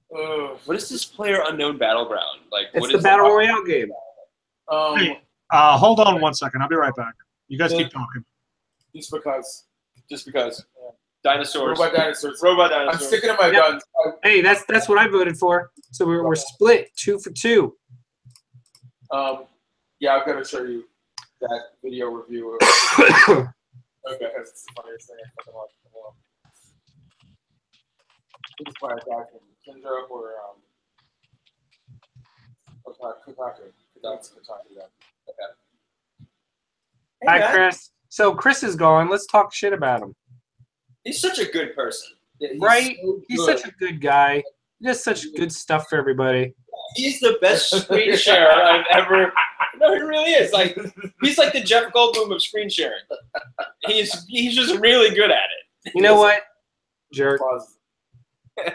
What is this player unknown battleground? Like, It's what the is Battle Royale game. Hey, hold on 1 second. I'll be right back. You guys keep talking. Just because. Just because. Dinosaurs. Robot dinosaurs. Robot I'm dinosaurs. sticking to my Yep. guns. Hey, that's what I voted for. So we're split 2 for 2. Yeah, I've got to show you that video review. Okay, that's the funniest thing I fucking watched in a while. This is by a guy from Kendra or Kotaku. That's Kotaku. Yeah. Hey, Hi, Matt. Chris. So Chris is gone. Let's talk shit about him. He's such a good person. Yeah, he's Right? so He's good. such a good guy. He does such good stuff for everybody. He's the best screen sharer I've ever. No, he really is. Like, he's like the Jeff Goldblum of screen sharing. He's just really good at it. You know what? Jerk. Pause. No,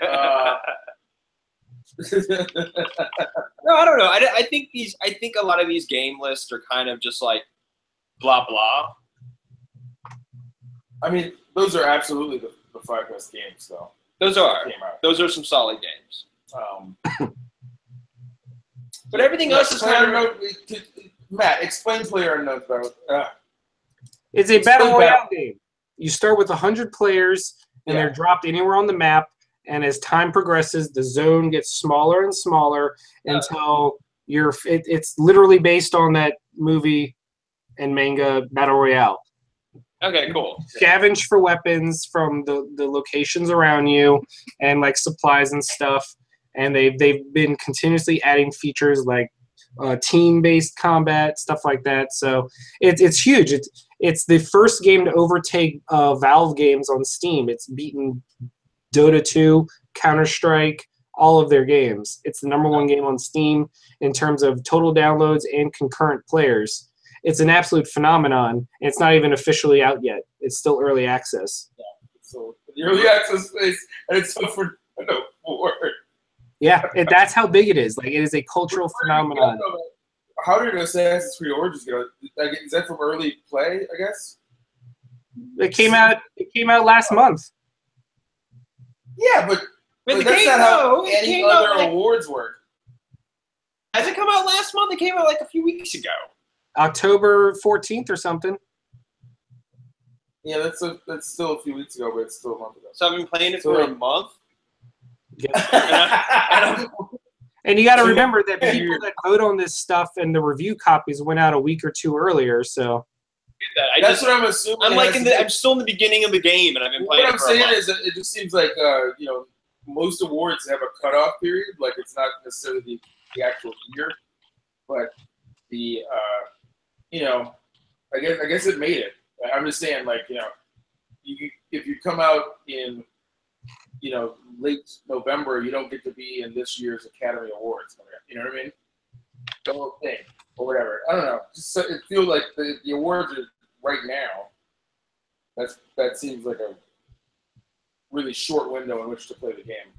I don't know. I think a lot of these game lists are kind of just like blah blah. I mean, those are absolutely the 5 best games, though. Those are Came out. those are some solid games. But everything else is kind of. Matt, explain PlayerUnknown's Battle. It's a battle Explain royale game. You start with 100 players, and Yeah. they're dropped anywhere on the map. And as time progresses, the zone gets smaller and smaller until it's literally based on that movie and manga Battle Royale. Okay, cool. Scavenge for weapons from the locations around you and like supplies and stuff. And they've been continuously adding features like team-based combat, stuff like that. So it's huge. It's the first game to overtake Valve games on Steam. It's beaten Dota 2, Counter-Strike, all of their games. It's the #1 game on Steam in terms of total downloads and concurrent players. It's an absolute phenomenon, and it's not even officially out yet. It's still early access. So the early access space, and it's up for no more. Yeah, that's how big it is. Like, it is a cultural phenomenon. How did Assassin's Creed Origins go? Like, is that from early play? I guess. It came out came out last month. Yeah, but But that's not how any other awards work. Has it come out last month? It came out like a few weeks ago. October 14th or something. Yeah, that's still a few weeks ago, but it's still a month ago. So I've been playing it for a month. And you got to remember that people that vote on this stuff and the review copies went out a week or two earlier. So that's what I'm assuming. I'm still in the beginning of the game, and I've been playing. What I'm saying is, that it just seems like most awards have a cutoff period. Like it's not necessarily the actual year, but the I guess it made it. I'm just saying, like if you come out in late November, you don't get to be in this year's Academy Awards. You know what I mean? The whole thing, or whatever. I don't know. Just it feels like the awards are right now. That seems like a really short window in which to play the game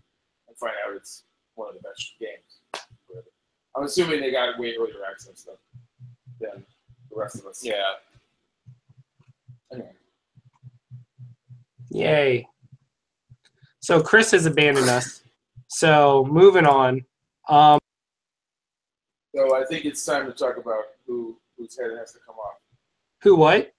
and find out it's one of the best games. I'm assuming they got way earlier access stuff than the rest of us. Yeah. Anyway. yay. So Chris has abandoned us. So moving on. So I think it's time to talk about whose head has to come off. Who what?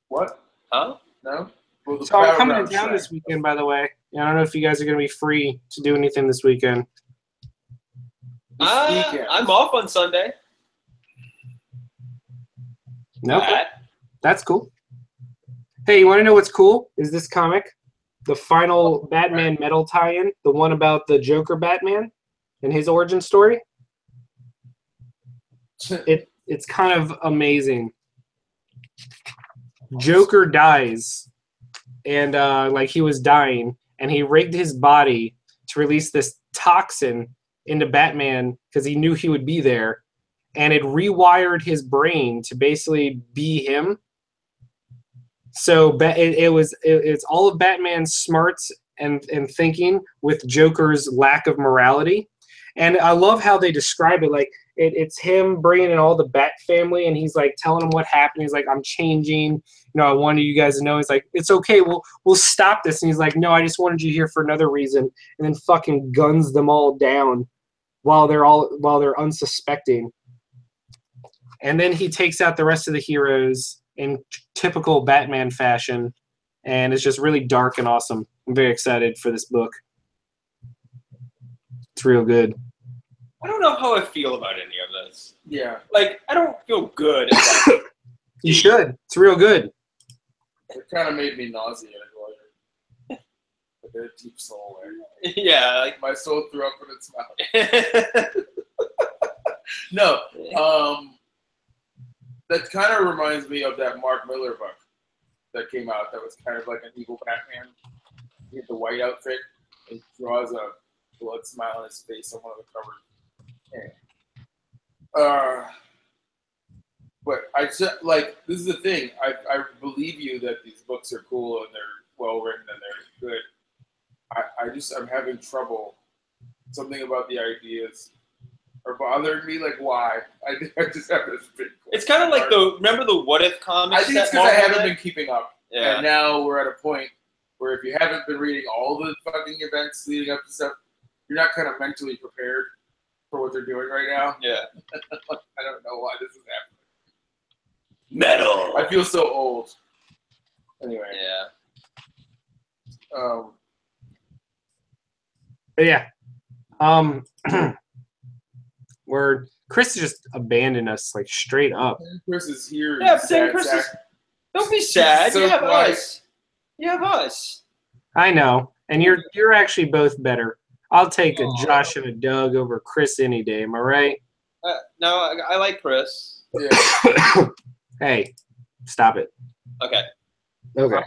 What? Huh? No? Well, So I'm coming to town this weekend, by the way. I don't know if you guys are going to be free to do anything this weekend. I'm off on Sunday. No, that's cool. Hey, you want to know what's cool? Is this comic, the final Batman metal tie-in, the one about the Joker Batman and his origin story? It's kind of amazing. Joker dies, and like he was dying, and he rigged his body to release this toxin into Batman because he knew he would be there, and it rewired his brain to basically be him. So it's all of Batman's smarts and thinking with Joker's lack of morality. And I love how they describe it. Like it's him bringing in all the Bat family, and he's like telling them what happened. He's like, I'm changing. I wanted you guys to know. He's like, it's okay. We'll stop this. And he's like, no, I just wanted you here for another reason. And then fucking guns them all down while they're unsuspecting. And then he takes out the rest of the heroes in typical Batman fashion, and it's just really dark and awesome. I'm very excited for this book. It's real good. I don't know how I feel about any of this. Yeah. Like, I don't feel good about You should. It's real good. It kind of made me nauseated. Like a deep soul. Yeah. Like, my soul threw up in its mouth. No. That kind of reminds me of that Mark Miller book that came out that was kind of like an evil Batman. He had the white outfit. It draws a blood smile on his face on one of the covers. But I just, like, this is the thing. I believe you that these books are cool and they're well written and they're good. I'm having trouble. Something about the ideas are bothering me. Like, why? I just have this big question. It's kind of like remember the What If comics? I think it's because I haven't been keeping up. Yeah. And now we're at a point where if you haven't been reading all the fucking events leading up to stuff, you're not kind of mentally prepared for what they're doing right now. Yeah. I don't know why this is happening. Metal. I feel so old. Anyway. Yeah. But yeah. Where Chris just abandoned us, like, straight up. Chris is here. Yeah, but then Chris is, don't be sad. So you have quiet. us. You have us. I know. And you're actually both better. I'll take a Josh and a Doug over Chris any day. Am I right? No, I like Chris. Yeah. Hey, stop it. Okay. Okay.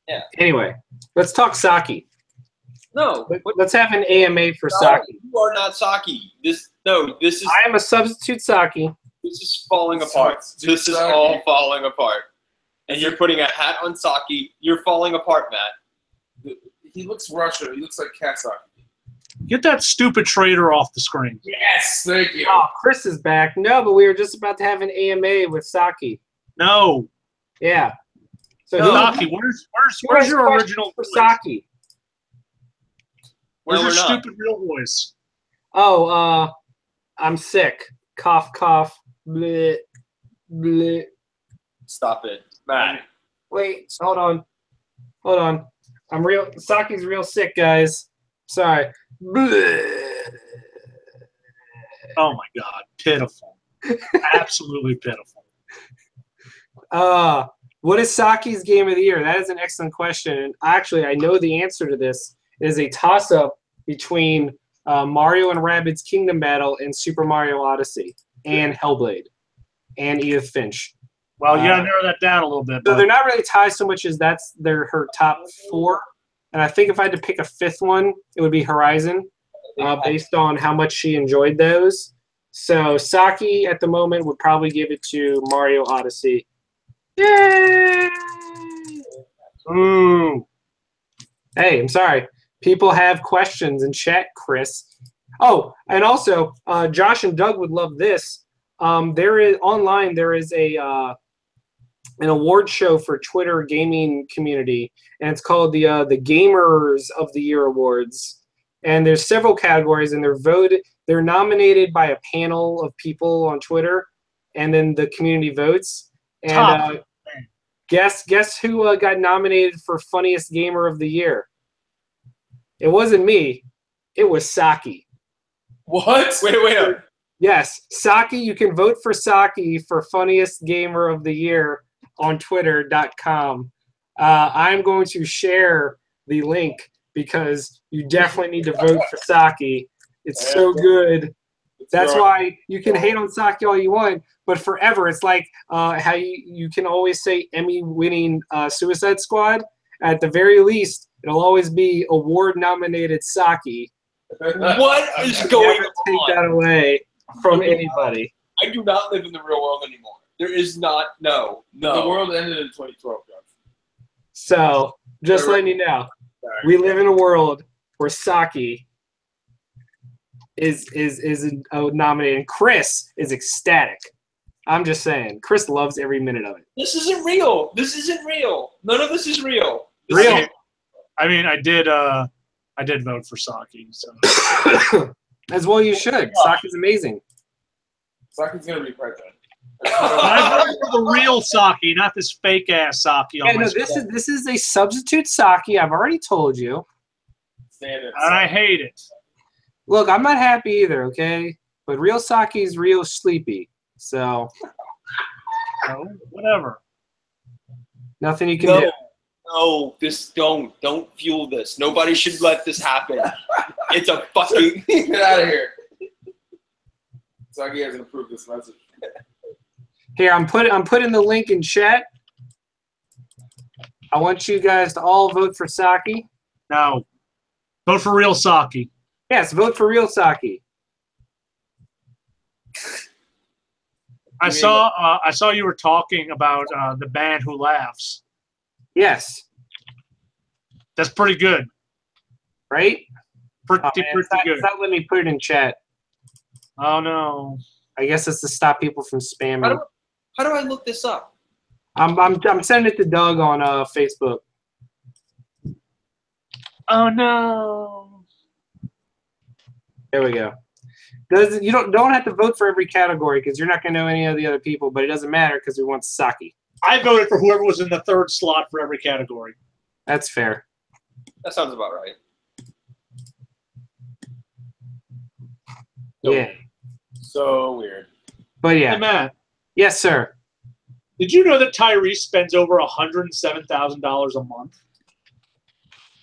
Yeah. Anyway, let's talk Saki. No. Let's have an AMA for Saki. You are not Saki. This is. I am a substitute Saki. This is falling apart. This is all falling apart. And you're putting a hat on Saki. You're falling apart, Matt. He looks Russian. He looks like Kasaki. Get that stupid traitor off the screen. Yes, thank you. Oh, Chris is back. No, but we were just about to have an AMA with Saki. No. Yeah. So No. Saki, where's your original for voice? Saki? Where's No, your we're not. stupid real voice? Oh, I'm sick. Cough, cough. Bleh, bleh. Stop it. Matt. Wait, hold on. Saki's real sick, guys. Sorry. Bleh. Oh my God, pitiful, absolutely pitiful. What is Saki's game of the year? That is an excellent question. And actually, I know the answer to this. It is a toss-up between Mario and Rabbids Kingdom Battle and Super Mario Odyssey and Hellblade and Edith Finch. Well, you gotta narrow that down a little bit. So But they're not really tied so much as her top 4. And I think if I had to pick a 5th one, it would be Horizon, based on how much she enjoyed those. So Saki at the moment would probably give it to Mario Odyssey. Yay! ooh, Hey, I'm sorry. People have questions in chat, Chris. Oh, and also, Josh and Doug would love this. There is an award show for Twitter gaming community, and it's called the Gamers of the Year Awards. And there's several categories, and they're nominated by a panel of people on Twitter, and then the community votes. And guess who got nominated for funniest gamer of the year? It wasn't me. It was Saki. What? Wait. Yes, Saki. You can vote for Saki for funniest gamer of the year on Twitter.com. I'm going to share the link because you definitely need to vote for Saki. It's so good. That's why you can hate on Saki all you want, but forever. It's like how you can always say Emmy-winning Suicide Squad. At the very least, it'll always be award-nominated Saki. What is going Never take on? that away from anybody. I do not live in the real world anymore. There is not. No. The world ended in 2012, Josh. So, just letting you know, we live in a world where Saki is nominated. And Chris is ecstatic. I'm just saying, Chris loves every minute of it. This isn't real. None of this is real. Real. I mean, I did vote for Saki. So As well, you should. Saki's amazing. Saki's gonna be president. I voted for the real Saki, not this fake ass Saki. Yeah, no, this is a substitute Saki. I've already told you. Standard. And I hate it. Look, I'm not happy either. Okay, but real Saki is real sleepy. So So, whatever. nothing you can do. No, don't fuel this. Nobody should let this happen. It's a fucking Get out of here. Saki hasn't approved this message. Here, I'm putting the link in chat. I want you guys to all vote for Saki. No. Vote for real Saki. Yes, vote for real Saki. I saw you were talking about the band Who Laughs. Yes, That's pretty good. right? Pretty Oh, man, pretty good. it's not letting me put it in chat. Oh no. I guess it's to stop people from spamming. How do I look this up? I'm sending it to Doug on Facebook. Oh no. There we go. You don't have to vote for every category because you're not going to know any of the other people, but it doesn't matter because we want Saki. I voted for whoever was in the third slot for every category. That's fair. That sounds about right. Yeah. So weird. But Hey yeah. Matt, Yes, sir. did you know that Tyrese spends over $107,000 a month?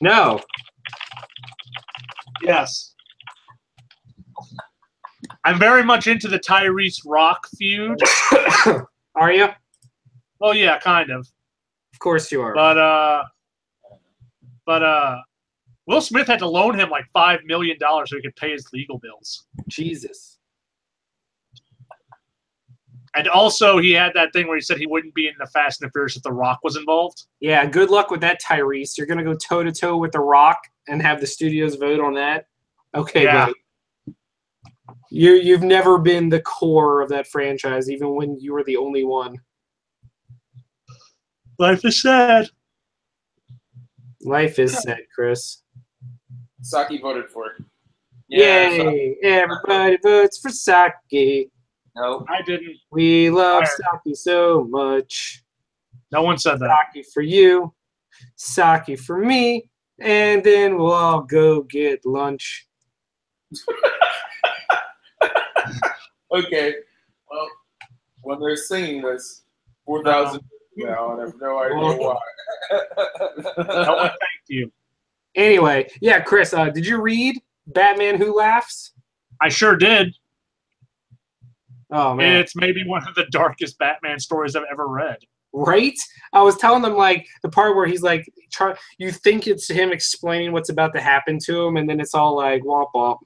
No. Yes. I'm very much into the Tyrese Rock feud. Are you? Well, yeah, kind of. Of course you are. But Will Smith had to loan him like $5 million so he could pay his legal bills. Jesus. And also, he had that thing where he said he wouldn't be in the Fast and the Furious if The Rock was involved. Yeah, good luck with that, Tyrese. You're going to go toe-to-toe with The Rock and have the studios vote on that? Okay, Yeah. buddy. You've never been the core of that franchise, even when you were the only one. Life is sad. Life is sad, Chris. Saki voted for it. Yeah, so- Yay! Everybody votes for Saki. no. I didn't. We love Fire. Saki so much. No one said that. Saki for you, Saki for me, and then we'll all go get lunch. Okay. Well, when they're singing this, 4,000 now, and I have no idea why. No one thanked you. Anyway, yeah, Chris, did you read Batman Who Laughs? I sure did. Oh man, It's maybe one of the darkest Batman stories I've ever read. right? I was telling them like the part where he's like, you think it's him explaining what's about to happen to him, and then it's all like womp womp.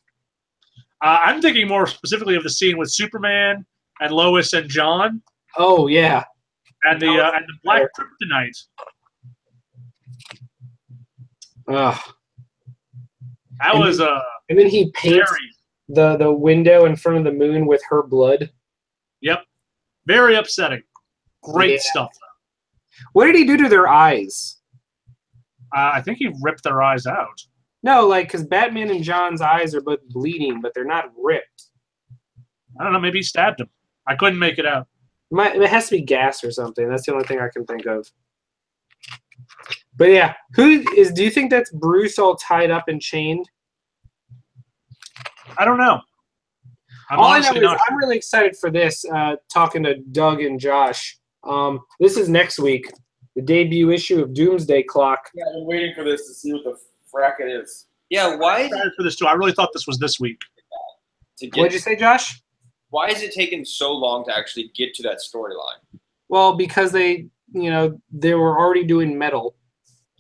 I'm thinking more specifically of the scene with Superman and Lois and John Oh yeah, and the Black Kryptonite. ugh. That And was And then he paints very, the window in front of the moon with her blood. yep, very upsetting. Great Yeah. stuff. What did he do to their eyes? I think he ripped their eyes out. No, like because Batman and John's eyes are both bleeding, but they're not ripped. I don't know. Maybe he stabbed him. I couldn't make it out. It has to be gas or something. That's the only thing I can think of. But yeah, do you think that's Bruce all tied up and chained? I don't know. I'm All I know honestly is not. I'm really excited for this, talking to Doug and Josh. This is next week, the debut issue of Doomsday Clock. Yeah, I've been waiting for this to see what the frack it is. Yeah, why I'm is it excited for this too. I really thought this was this week. to What'd get? you say, Josh? Why is it taking so long to actually get to that storyline? Well, because they were already doing Metal,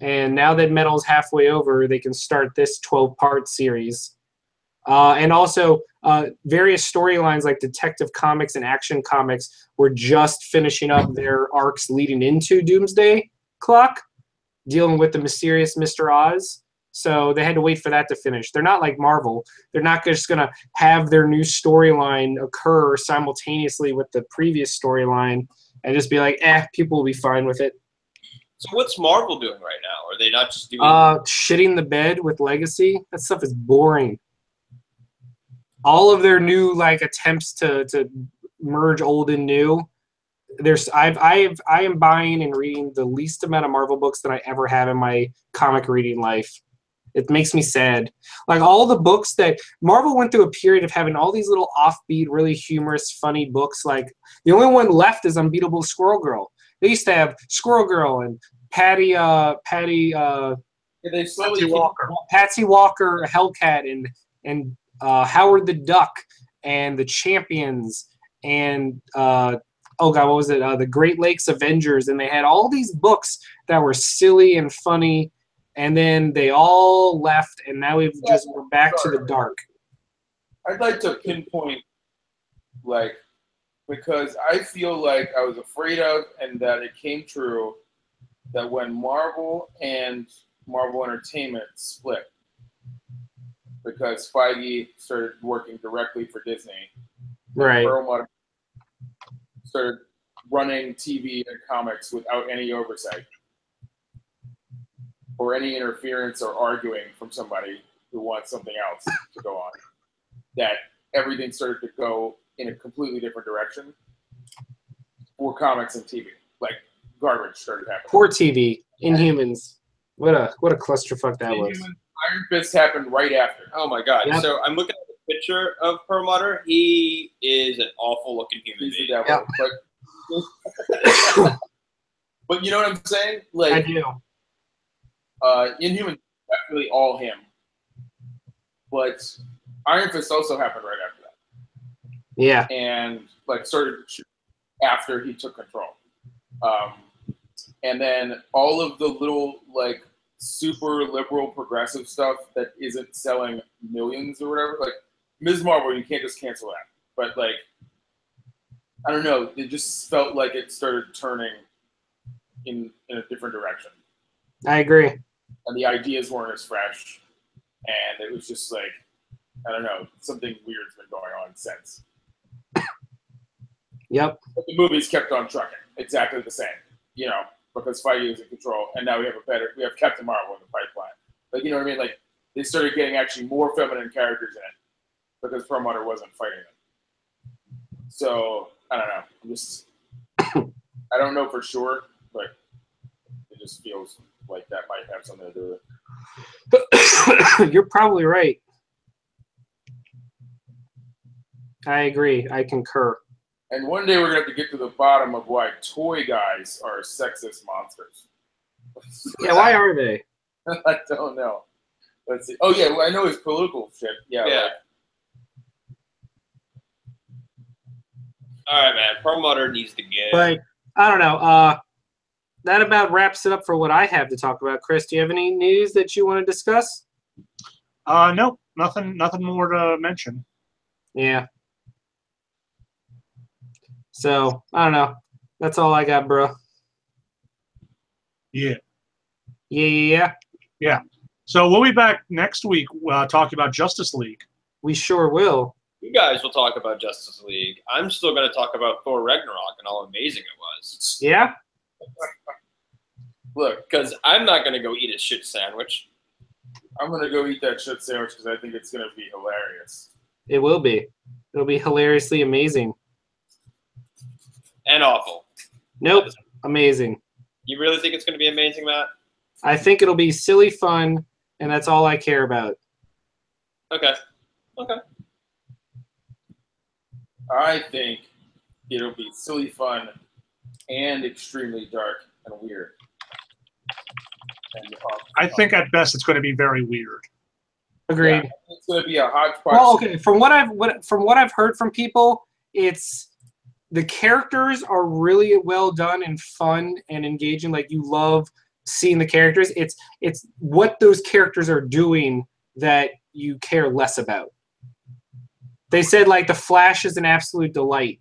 and now that Metal's halfway over, they can start this 12-part series. And also, various storylines like Detective Comics and Action Comics were just finishing up their arcs leading into Doomsday Clock, dealing with the mysterious Mr. Oz. So they had to wait for that to finish. They're not like Marvel. They're not just going to have their new storyline occur simultaneously with the previous storyline and just be like, people will be fine with it. So what's Marvel doing right now? Are they not just doing? Shitting the bed with Legacy. That stuff is boring. All of their new attempts to merge old and new. I am buying and reading the least amount of Marvel books that I ever have in my comic reading life. It makes me sad. Like all the books that Marvel went through a period of having all these little offbeat, really humorous, funny books. Like the only one left is Unbeatable Squirrel Girl. They used to have Squirrel Girl and Patty. Yeah, they slowly Patsy Walker, Hellcat, and Howard the Duck, and the Champions, and oh god, what was it? The Great Lakes Avengers, and they had all these books that were silly and funny, and then they all left, and now we're back to the dark. I'd like to pinpoint, because I feel like I was afraid of, and that it came true, that when Marvel and Marvel Entertainment split, because Feige started working directly for Disney, Right. Perlmutter started running TV and comics without any oversight or any interference or arguing from somebody who wants something else to go on. That everything started to go in a completely different direction for comics and TV. Like garbage started happening. Poor TV. Inhumans. What a clusterfuck that was. Iron Fist happened right after. Oh my god! Yep. So I'm looking at the picture of Perlmutter. He is an awful looking human He's the being. devil. But you know what I'm saying? I do. Inhuman definitely all him. But Iron Fist also happened right after that. Yeah. And started after he took control. And then all of the little super liberal progressive stuff that isn't selling millions or whatever, like Ms. Marvel, you can't just cancel that. But I don't know, it just felt like it started turning in a different direction. I agree. And the ideas weren't as fresh. And it was just I don't know, something weird's been going on since. Yep. But the movies kept on trucking, exactly the same, because Feige is in control, and now we have Captain Marvel in the pipeline. Like, you know what I mean? Like, they started getting actually more feminine characters in it because Perlmutter wasn't fighting them. So I don't know. I don't know for sure, but it just feels like that might have something to do with it. You're probably right. I agree. I concur. And one day we're going to have to get to the bottom of why toy guys are sexist monsters. Yeah, why are they? I don't know. Let's see. Oh, yeah, well, I know his political shit. Yeah. Yeah. All right, man. Perlmutter needs to get. But I don't know. That about wraps it up for what I have to talk about. Chris, do you have any news that you want to discuss? No, nothing more to mention. Yeah. So I don't know. That's all I got, bro. Yeah. Yeah. So we'll be back next week talking about Justice League. We sure will. You guys will talk about Justice League. I'm still going to talk about Thor Ragnarok and how amazing it was. Yeah? Look, Because I'm not going to go eat a shit sandwich. I'm going to go eat that shit sandwich because I think it's going to be hilarious. It will be. It'll be hilariously amazing. And awful. Nope. Amazing. You really think it's going to be amazing, Matt? I think it'll be silly fun, and that's all I care about. Okay. I think it'll be silly fun and extremely dark and weird. And I think at best it's going to be very weird. Agreed. yeah, it's going to be a hodgepodge. Well, okay. From what I've heard from people, it's the characters are really well done and fun and engaging. Like, you love seeing the characters. It's what those characters are doing that you care less about. They said, like, the Flash is an absolute delight.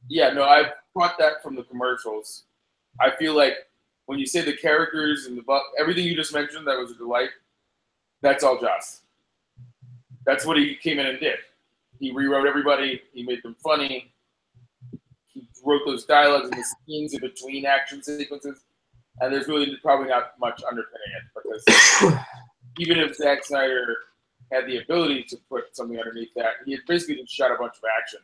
Yeah, no, I caught that from the commercials. I feel like when you say the characters and everything you just mentioned that was a delight, that's all Joss. That's what he came in and did. He rewrote everybody. He made them funny. He wrote those dialogues and the scenes in between action sequences. And there's really probably not much underpinning it because even if Zack Snyder had the ability to put something underneath that, he had basically just shot a bunch of action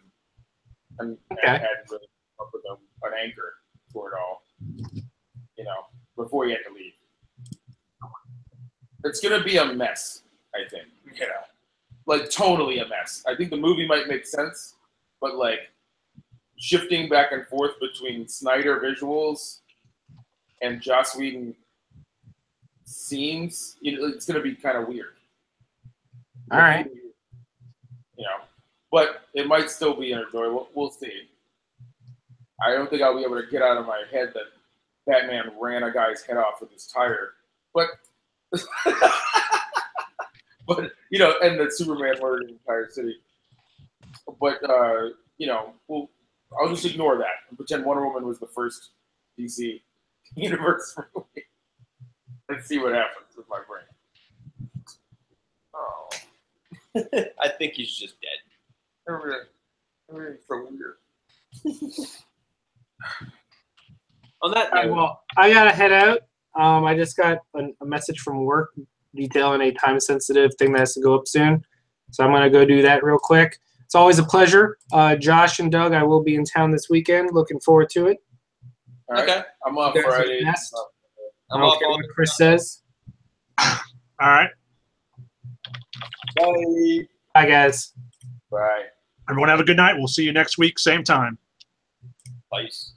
and hadn't really come up with an anchor for it all, before he had to leave. It's going to be a mess, I think, like totally a mess. I think the movie might make sense, but like shifting back and forth between Snyder visuals and Joss Whedon scenes, it's going to be kind of weird. All right. But it might still be enjoyable. We'll see. I don't think I'll be able to get out of my head that Batman ran a guy's head off with his tire. But, and that Superman murdered an entire city. But, I'll just ignore that and pretend Wonder Woman was the first DC universe movie. And see what happens with my brain. Oh. I think he's just dead. Everything's so weird. On that All right, note, well, I gotta head out. I just got a message from work detailing a time-sensitive thing that has to go up soon, so I'm gonna go do that real quick. It's always a pleasure. Josh and Doug, I will be in town this weekend. Looking forward to it. All right. Okay. I'm off You guys are Friday. the best. I'm I don't off care all what Chris says. All right. Bye. Bye, guys. Bye. Everyone have a good night. We'll see you next week, same time. Peace.